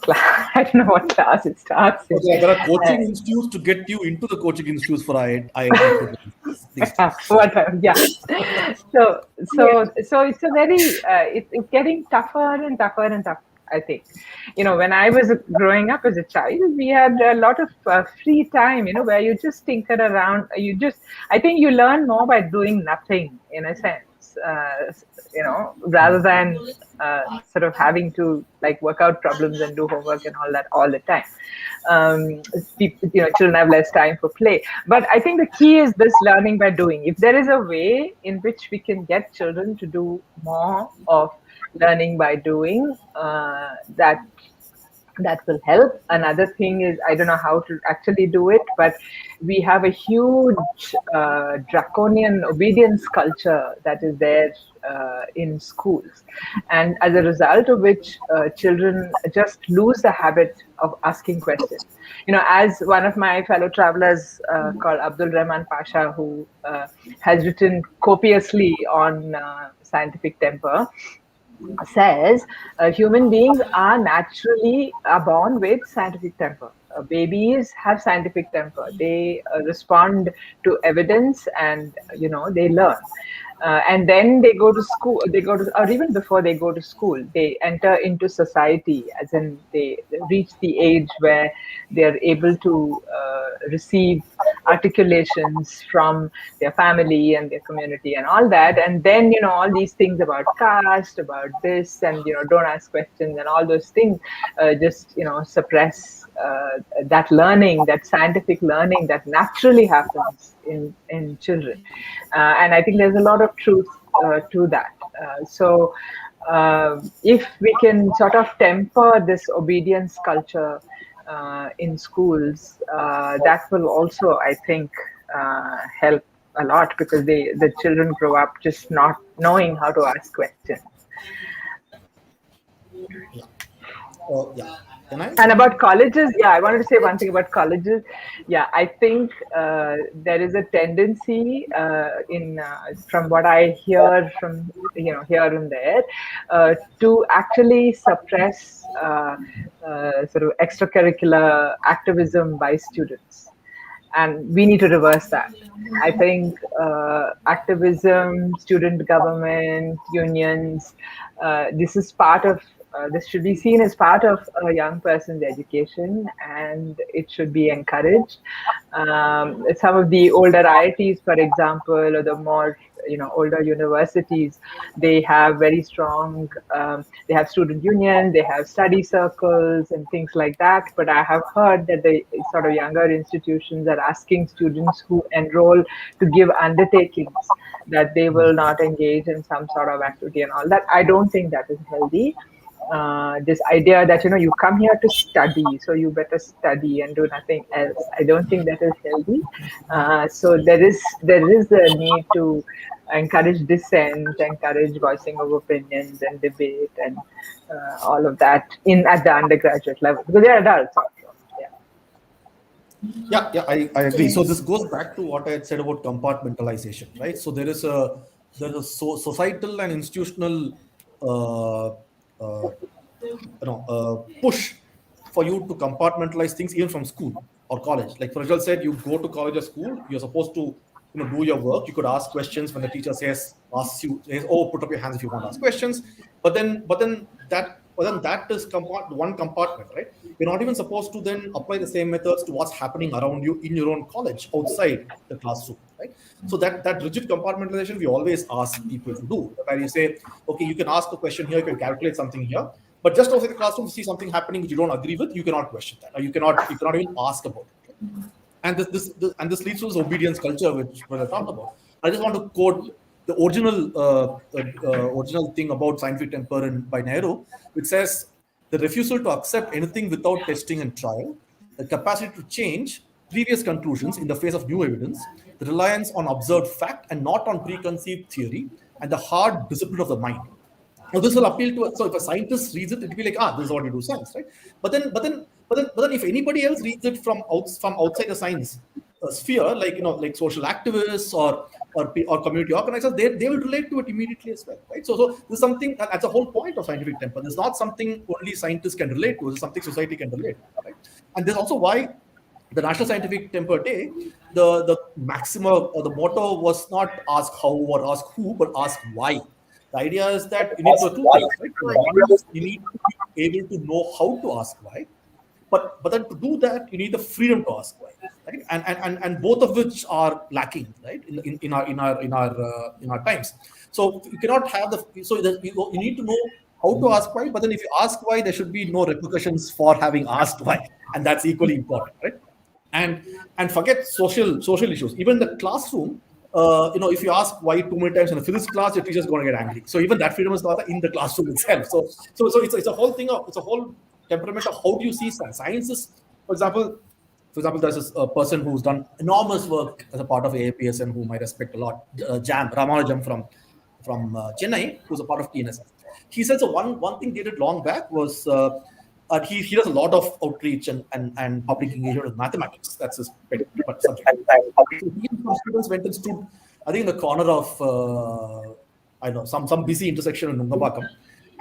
I don't know what class it starts in. There are coaching institutes to get you into the coaching institutes for IIT. Yeah. So it's a very, it's getting tougher and tougher and tougher. I think, when I was growing up as a child, we had a lot of free time, where you just tinker around. I think you learn more by doing nothing, in a sense. problems, rather than sort of having to like work out problems and do homework and all that all the time. Children have less time for play. But I think the key is this learning by doing. If there is a way in which we can get children to do more of learning by doing, that will help. Another thing is, I don't know how to actually do it, but we have a huge draconian obedience culture that is there in schools. And as a result of which children just lose the habit of asking questions. As one of my fellow travelers called Abdul Rahman Pasha, who has written copiously on scientific temper, says human beings are born with scientific temper. Babies have scientific temper. They respond to evidence, and they learn. And then they go to school. Or even before they go to school, they enter into society, as in they reach the age where they are able to receive articulations from their family and their community and all that. And then all these things about caste, about this, and don't ask questions, and all those things just suppress that learning, that scientific learning that naturally happens in children. And I think there's a lot of truth to that. So if we can sort of temper this obedience culture in schools, that will also, I think, help a lot, because the children grow up just not knowing how to ask questions. Yeah. Can I? And about colleges, I wanted to say one thing about colleges. I think there is a tendency from what I hear from here and there to actually suppress sort of extracurricular activism by students, and we need to reverse that. I think activism, student government, unions, this is part of. This should be seen as part of a young person's education, and it should be encouraged. Some of the older IITs, for example, or the more older universities, they have very strong. They have student unions, they have study circles, and things like that. But I have heard that the sort of younger institutions are asking students who enroll to give undertakings that they will not engage in some sort of activity and all that. I don't think that is healthy. This idea that you come here to study, so you better study and do nothing else, I don't think that is healthy. So there is the need to encourage dissent, encourage voicing of opinions and debate and all of that at the undergraduate level, because they're adults also. Yeah, I agree. So this goes back to what I had said about compartmentalization, right? So there's a societal and institutional push for you to compartmentalize things even from school or college. Like Prajwal said, you go to college or school, you're supposed to do your work. You could ask questions when the teacher says, oh, put up your hands if you want to ask questions. But then that is one compartment, right? You're not even supposed to then apply the same methods to what's happening around you in your own college, outside the classroom, right? So that rigid compartmentalization we always ask people to do, where you say, okay, you can ask a question here, you can calculate something here, but just outside the classroom, if you see something happening which you don't agree with, you cannot question that, or you cannot even ask about it. Right? And this leads to this obedience culture which I talked about. I just want to quote the original thing about scientific temper by Nehru, which says, the refusal to accept anything without testing and trial, the capacity to change previous conclusions in the face of new evidence, the reliance on observed fact and not on preconceived theory, and the hard discipline of the mind. Now, this will appeal to. So, if a scientist reads it, it'll be like, this is what you do science, right? But then, if anybody else reads it from outside the science sphere, like social activists or community organizers, they will relate to it immediately as well, right? So this is something that's the whole point of scientific temper. It's not something only scientists can relate to. It's something society can relate to, right? And there's also why the National Scientific Temper Day, the maxima or the motto was not ask how or ask who, but ask why. The idea is that you need to do two things, right? One is you need to be able to know how to ask why, But then to do that, you need the freedom to ask why, right? And both of which are lacking, right, in our times. So you cannot have you need to know how to ask why. But then if you ask why, there should be no repercussions for having asked why, and that's equally important, right? And forget social issues. Even the classroom, if you ask why too many times in a physics class, your teacher's going to get angry. So even that freedom is not in the classroom itself. So it's a whole thing of it's a whole temperament of how do you see science. Science is, for example, there's this person who's done enormous work as a part of AAPS and whom I respect a lot, Ramanujam from Chennai, who's a part of TNSF. He said so one thing they did long back was he does a lot of outreach and public engagement with mathematics. That's his subject. So he and some students went and stood, I think, in the corner of I don't know, some busy intersection in Nungambakam,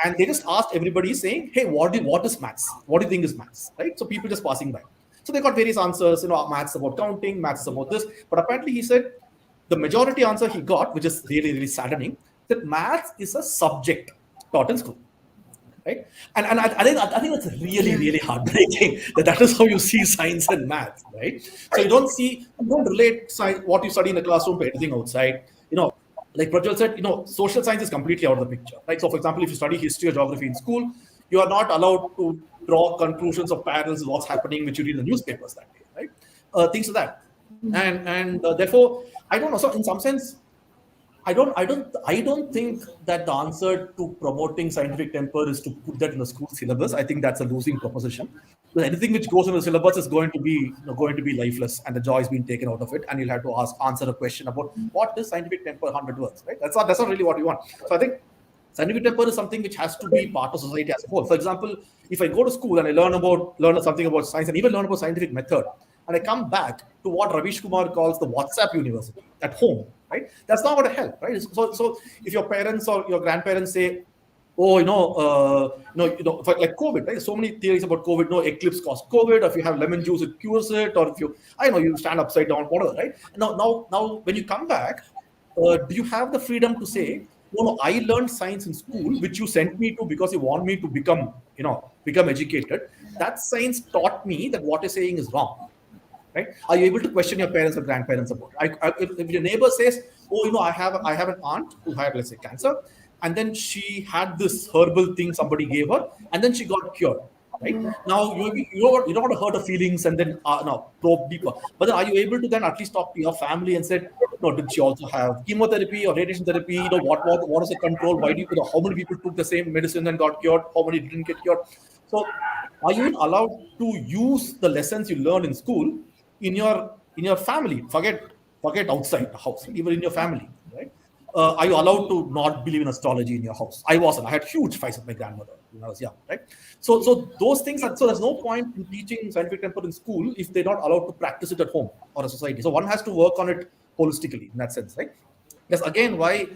and they just asked everybody saying, "Hey, what is maths? What do you think is maths?" Right? So people just passing by. So they got various answers. Maths about counting, maths about this. But apparently, he said the majority answer he got, which is really really saddening, that maths is a subject taught in school. Right? And I think that's really, really heartbreaking that is how you see science and math, right? So you don't relate what you study in the classroom to anything outside. Like Prajwal said, social science is completely out of the picture, right? So for example, if you study history or geography in school, you are not allowed to draw conclusions or parallels of what's happening, which you read in the newspapers that day, right? Things like that. And therefore, I don't know. So in some sense, I don't think that the answer to promoting scientific temper is to put that in the school syllabus. I think that's a losing proposition. Because anything which goes in the syllabus is going to be lifeless, and the joy is being taken out of it. And you'll have to answer a question about what is scientific temper 100 words, right? That's not really what we want. So I think scientific temper is something which has to be part of society as a whole. For example, if I go to school and I learn something about science and even learn about scientific method, and I come back to what Ravish Kumar calls the WhatsApp university at home, right? That's not going to help, right? So if your parents or your grandparents say, oh, like COVID, right? So many theories about COVID. No, eclipse caused COVID. Or if you have lemon juice, it cures it. Or if you stand upside down, whatever, right? Now, when you come back, do you have the freedom to say, no, I learned science in school, which you sent me to because you want me to become educated. That science taught me that what you're saying is wrong. Right? Are you able to question your parents or grandparents about it? If your neighbor says, "Oh, I have an aunt who had, let's say, cancer, and then she had this herbal thing somebody gave her, and then she got cured." Right? Now you don't want to hurt her feelings and then probe deeper. But then, are you able to then at least talk to your family and say, "No, did she also have chemotherapy or radiation therapy? What is the control? Why how many people took the same medicine and got cured? How many didn't get cured?" So, are you allowed to use the lessons you learn in school in your family? Forget outside the house, even in your family, right? Are you allowed to not believe in astrology in your house? I wasn't. I had huge fights with my grandmother when I was young, right? So those things so there's no point in teaching scientific temper in school if they're not allowed to practice it at home or a society. So one has to work on it holistically in that sense, right? That's again why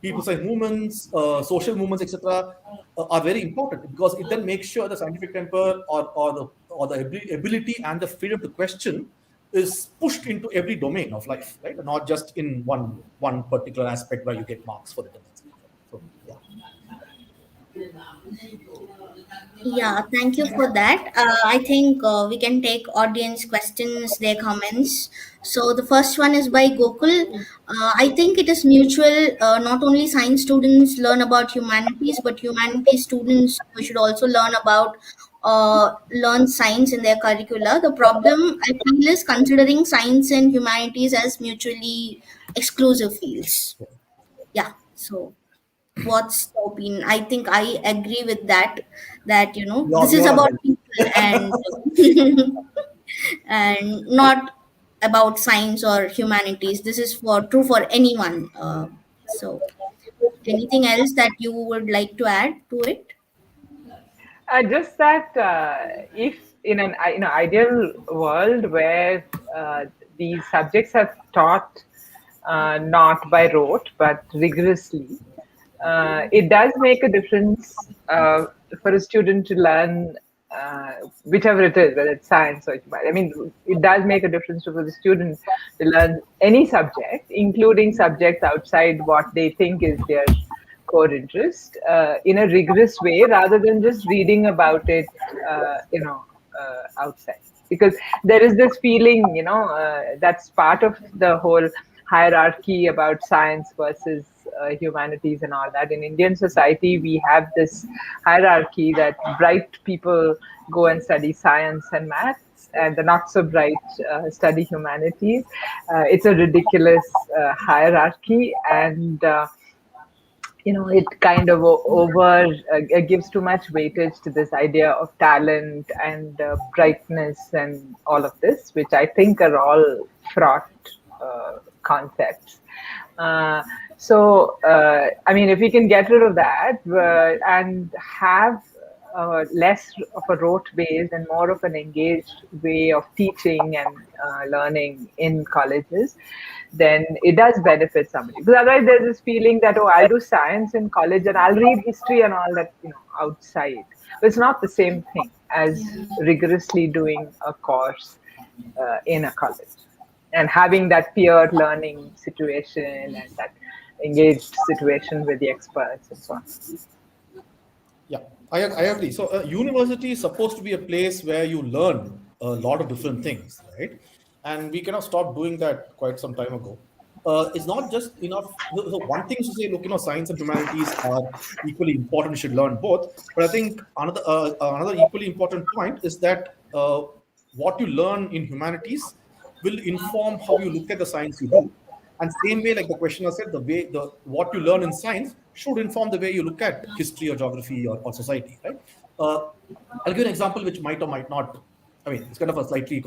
people say movements, social movements, etc., are very important, because it then makes sure the scientific temper or the ability and the freedom to question is pushed into every domain of life, right? And not just in one particular aspect where you get marks for it. So, yeah. Yeah, thank you for that. I think we can take audience questions, their comments. So the first one is by Gokul. I think it is mutual. Not only science students learn about humanities, but humanities students should also learn science in their curricula. The problem I feel is considering science and humanities as mutually exclusive fields. Yeah. So what's the opinion? I think I agree with that this is You're about right. people and and not about science or humanities. This is true for anyone. So anything else that you would like to add to it? Just that if in an ideal world where these subjects are taught not by rote but rigorously, it does make a difference for a student to learn whichever it is, whether it's science or humanities. I mean, it does make a difference for the student to learn any subject, including subjects outside what they think is their core interest, in a rigorous way, rather than just reading about it, outside, because there is this feeling, that's part of the whole hierarchy about science versus humanities and all that. In Indian society, we have this hierarchy that bright people go and study science and maths, and the not so bright study humanities. It's a ridiculous hierarchy, and it kind of gives too much weightage to this idea of talent and brightness and all of this, which I think are all fraught concepts. I mean, if we can get rid of that and have less of a rote-based and more of an engaged way of teaching and learning in colleges, then it does benefit somebody. Because otherwise there's this feeling that, I'll do science in college and I'll read history and all that, outside. But it's not the same thing as rigorously doing a course in a college and having that peer learning situation and that engaged situation with the experts and so on. Yeah, I agree. So a university is supposed to be a place where you learn a lot of different things, right? And we cannot stop doing that quite some time ago. It's not just enough. So one thing is to say, look, science and humanities are equally important. You should learn both. But I think another equally important point is that what you learn in humanities will inform how you look at the science you do. And same way, like the questioner said, what you learn in science should inform the way you look at history or geography or society, right? I'll give you an example which might or might not. I mean, it's kind of a slightly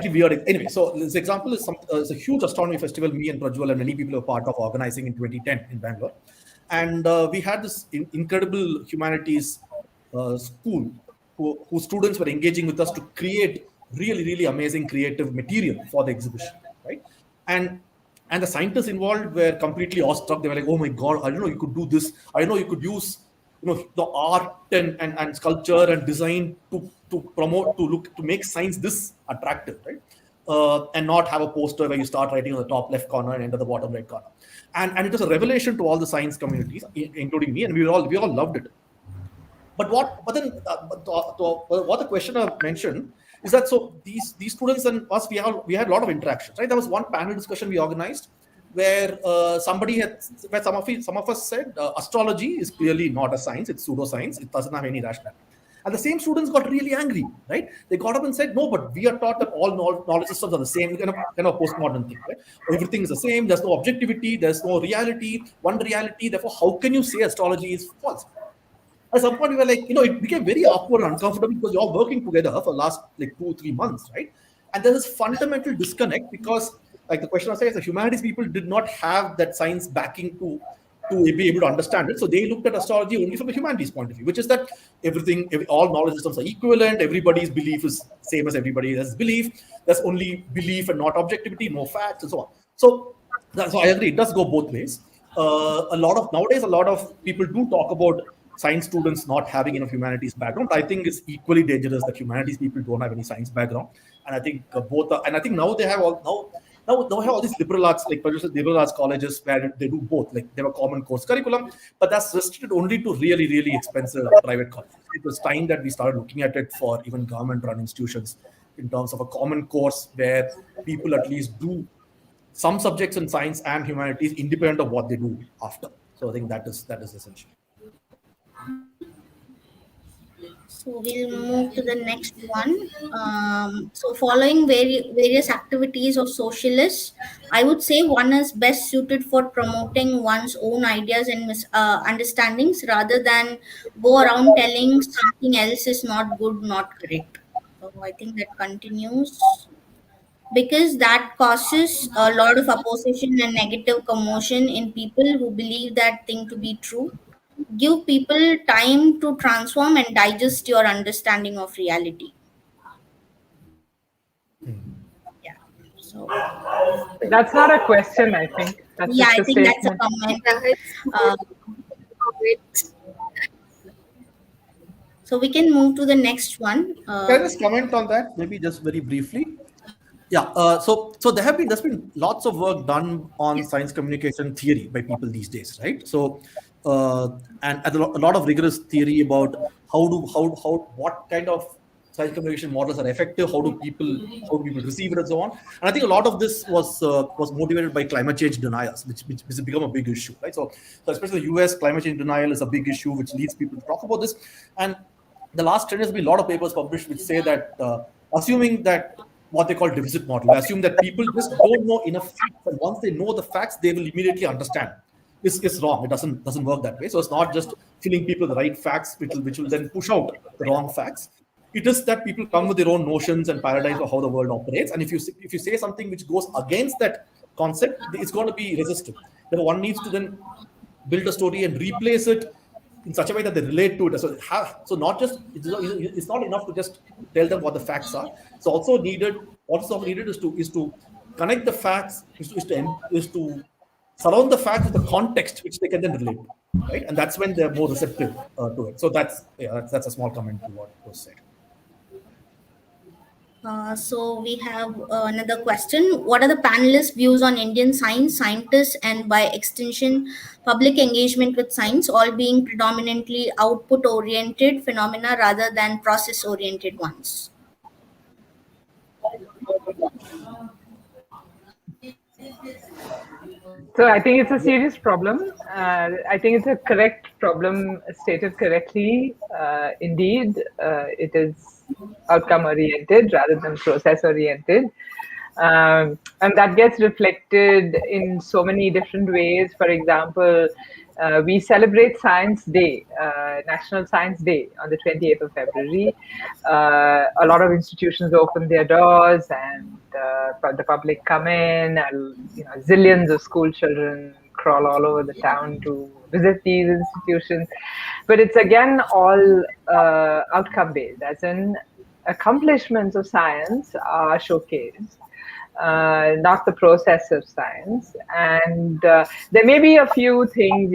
weird. Anyway, so this example is it's a huge astronomy festival me and Prajwal and many people are part of organizing in 2010 in Bangalore. And we had this incredible humanities school whose students were engaging with us to create really, really amazing creative material for the exhibition, right? And the scientists involved were completely awestruck. They were like, "Oh my God, I didn't know you could do this. I didn't know you could use the art and sculpture and design to promote, to make science this attractive, right? And not have a poster where you start writing on the top left corner and end at the bottom right corner." And it was a revelation to all the science communities, including me, and we all loved it. But what the questioner mentioned is that so these students and us, we had a lot of interactions, right? There was one panel discussion we organized where some of us said astrology is clearly not a science, it's pseudoscience, it doesn't have any rationality. And the same students got really angry, right? They got up and said, "No, but we are taught that all knowledge systems are the same," kind of postmodern thing, right? Everything is the same, there's no objectivity, there's no reality, one reality, therefore how can you say astrology is false? At some point, we were like, it became very awkward and uncomfortable because you're all working together for the last 2-3 months, right? And there's this fundamental disconnect because, like the questioner says, the humanities people did not have that science backing to be able to understand it. So they looked at astrology only from the humanities point of view, which is that all knowledge systems are equivalent. Everybody's belief is same as everybody else's belief. There's only belief and not objectivity, no facts, and so on. So I agree, it does go both ways. Nowadays, a lot of people do talk about science students not having enough humanities background. I think it's equally dangerous that humanities people don't have any science background. And I think both are, and I think now they have all these liberal arts, like liberal arts colleges where they do both. Like they have a common course curriculum, but that's restricted only to really, really expensive private colleges. It was time that we started looking at it for even government-run institutions in terms of a common course where people at least do some subjects in science and humanities independent of what they do after. So I think that is essential. So we'll move to the next one. So following various activities of socialists, I would say one is best suited for promoting one's own ideas and understandings rather than go around telling something else is not good, not correct. So I think that continues because that causes a lot of opposition and negative commotion in people who believe that thing to be true. Give people time to transform and digest your understanding of reality. Yeah. So that's not a question, I think. That's yeah, just I a think that's a statement. comment. So we can move to the next one. Can I just comment on that, maybe just very briefly? Yeah. So there's been lots of work done on science communication theory by people these days, right? So and a lot of rigorous theory about what kind of science communication models are effective, how do people receive it, and so on. And I think a lot of this was motivated by climate change deniers, which has become a big issue, right? So especially the US, climate change denial is a big issue, which leads people to talk about this. And the last 10 years, there's been a lot of papers published which say that assuming that what they call deficit model, assume that people just don't know enough facts, and once they know the facts, they will immediately understand. Is wrong. It doesn't work that way. So it's not just filling people with the right facts, which will then push out the wrong facts. It is that people come with their own notions and paradigms of how the world operates, and if you say something which goes against that concept, it's going to be resisted. Therefore, one needs to then build a story and replace it in such a way that they relate to it. So not just it's not enough to just tell them what the facts are. It's also needed. What's also needed is to connect the facts, is to surround the facts with the context which they can then relate to, right? And that's when they're more receptive to it. So that's a small comment to what was said. So we have another question. What are the panelists' views on Indian science, scientists, and by extension, public engagement with science, all being predominantly output-oriented phenomena rather than process-oriented ones? So I think it's a serious problem. I think it's a correct problem stated correctly. Indeed, it is outcome oriented rather than process oriented. And that gets reflected in so many different ways. For example, we celebrate Science Day, National Science Day on the 28th of February. A lot of institutions open their doors and the public come in, and zillions of school children crawl all over the town to visit these institutions. But it's again all outcome based, as in accomplishments of science are showcased, not the process of science. And there may be a few things,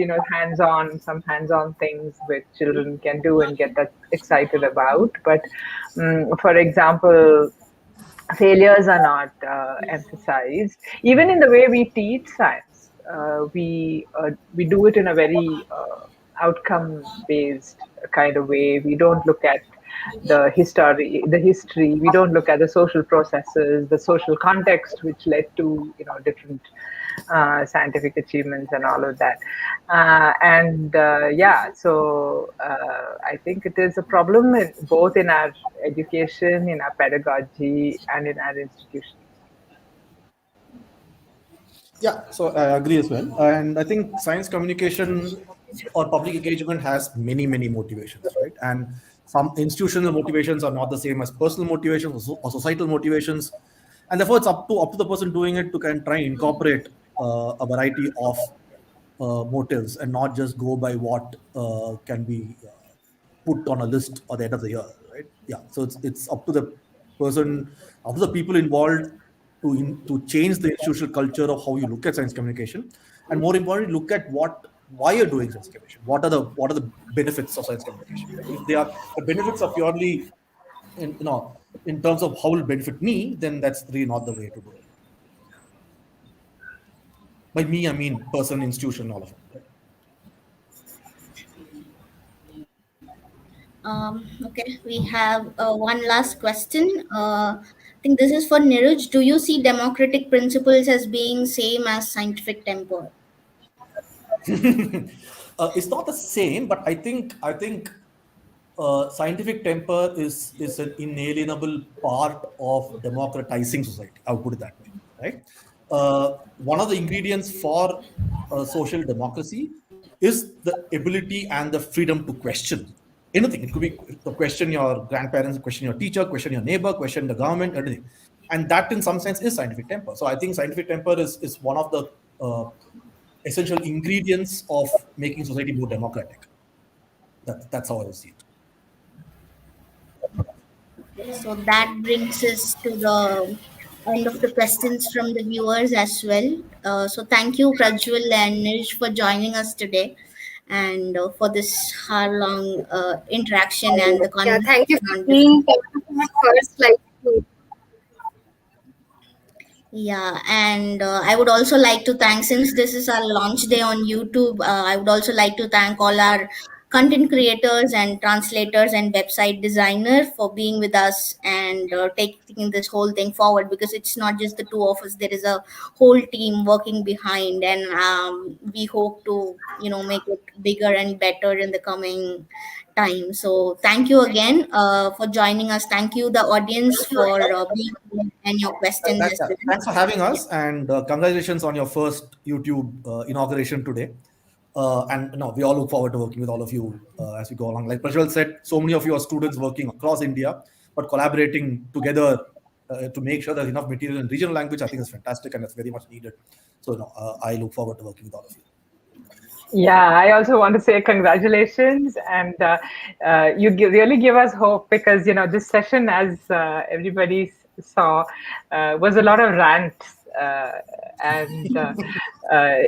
some hands-on things which children can do and get that excited about. But for example, failures are not emphasized. Even in the way we teach science, we do it in a very outcome-based kind of way. We don't look at the history. We don't look at the social processes, the social context which led to different scientific achievements and all of that. So I think it is a problem both in our education, in our pedagogy, and in our institutions. Yeah, so I agree as well. And I think science communication or public engagement has many motivations, right? And some institutional motivations are not the same as personal motivations or societal motivations, and therefore it's up to the person doing it to try and incorporate a variety of motives and not just go by what can be put on a list at the end of the year, right? Yeah, so it's up to the person, up to the people involved to change the institutional culture of how you look at science communication, and more importantly, look at why you're doing science communication. What are the benefits of science communication? If they are the benefits are purely in terms of how it will benefit me, then that's really not the way to do it. By me, I mean person, institution, all of it. Okay, we have one last question. I think this is for Neeraj. Do you see democratic principles as being same as scientific temper? It's not the same, but I think scientific temper is an inalienable part of democratizing society. I would put it that way, right? One of the ingredients for social democracy is the ability and the freedom to question anything. It could be to question your grandparents, question your teacher, question your neighbor, question the government, everything. And that in some sense is scientific temper. So I think scientific temper is one of the essential ingredients of making society more democratic. That's how I see it. So that brings us to the end of the questions from the viewers as well. So thank you, Prajwal and Neeraj, for joining us today and for this hour-long interaction and the conversation. Yeah, thank you for being first. Yeah, and I would also like to thank, since this is our launch day on YouTube, I would also like to thank all our content creators and translators and website designers for being with us and taking this whole thing forward, because it's not just the two of us. There is a whole team working behind, and we hope to make it bigger and better in the coming time. So thank you again for joining us. Thank you the audience for being here and your questions as well. Thanks for having Yeah. us, and congratulations on your first YouTube inauguration today. And no, we all look forward to working with all of you as we go along. Like Prajwal said, so many of you are students working across India, but collaborating together to make sure there's enough material in regional language, I think is fantastic and it's very much needed. So I look forward to working with all of you. Yeah, I also want to say congratulations, and really give us hope, because this session, as everybody saw, was a lot of rants, and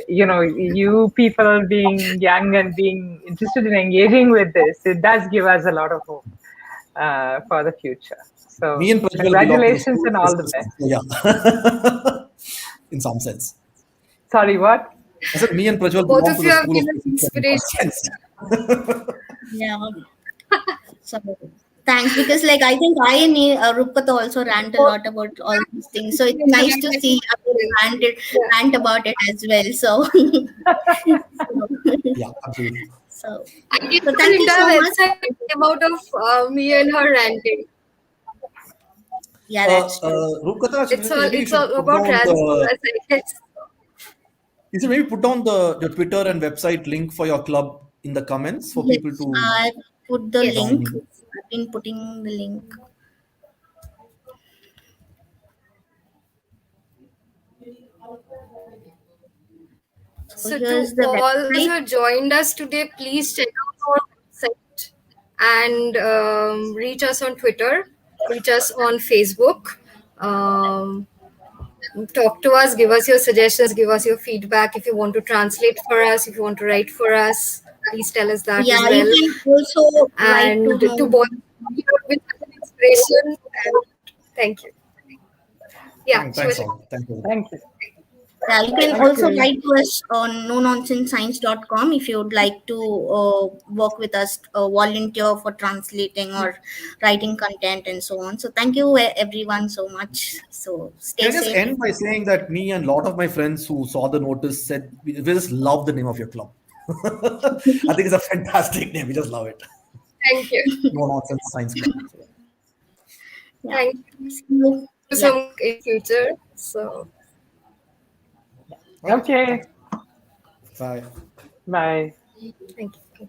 you people being young and being interested in engaging with this, it does give us a lot of hope for the future. So Me and Prajwal congratulations and all the best. Yeah, in some sense. Sorry, what? I said me and Prajwal Both belong of to you the have school of given physics in some inspiration. sense. Yeah. So thanks, because I think I and Rupata also rant a lot about all these things. So it's nice to see others rant about it as well. So Yeah, absolutely. so I yeah. did So an thank you so entire much. website came out of me and her ranting. Yeah, that's true. Rupkata, It's all about rants for us, I guess. you should maybe put down your Twitter and website link for your club in the comments for people Yes, to I put the Yes. link. join. I've been putting the link. So So to here's the all those who website. have joined us today, please check out our website and reach us on Twitter, reach us on Facebook. Talk to us, give us your suggestions, give us your feedback. If you want to translate for us, if you want to write for us, please tell us that as Yeah, you well. can also write And to to know. both with such an inspiration, and thank you. Yeah, Thanks, Shivaji. all. Thank you. Thank you. Yeah, you can Thank also you. write to us on nononsensescience.com if you would like to work with us, volunteer for translating or writing content and so on. So thank you everyone so much. So stay Can I just safe. end by saying that me and a lot of my friends who saw the notice said, we just love the name of your club. I think it's a fantastic name. We just love it. Thank you. No Nonsense Science Club. Yeah. Thank you See you. so Yeah. much in future. So Okay. Bye. Bye. thank you.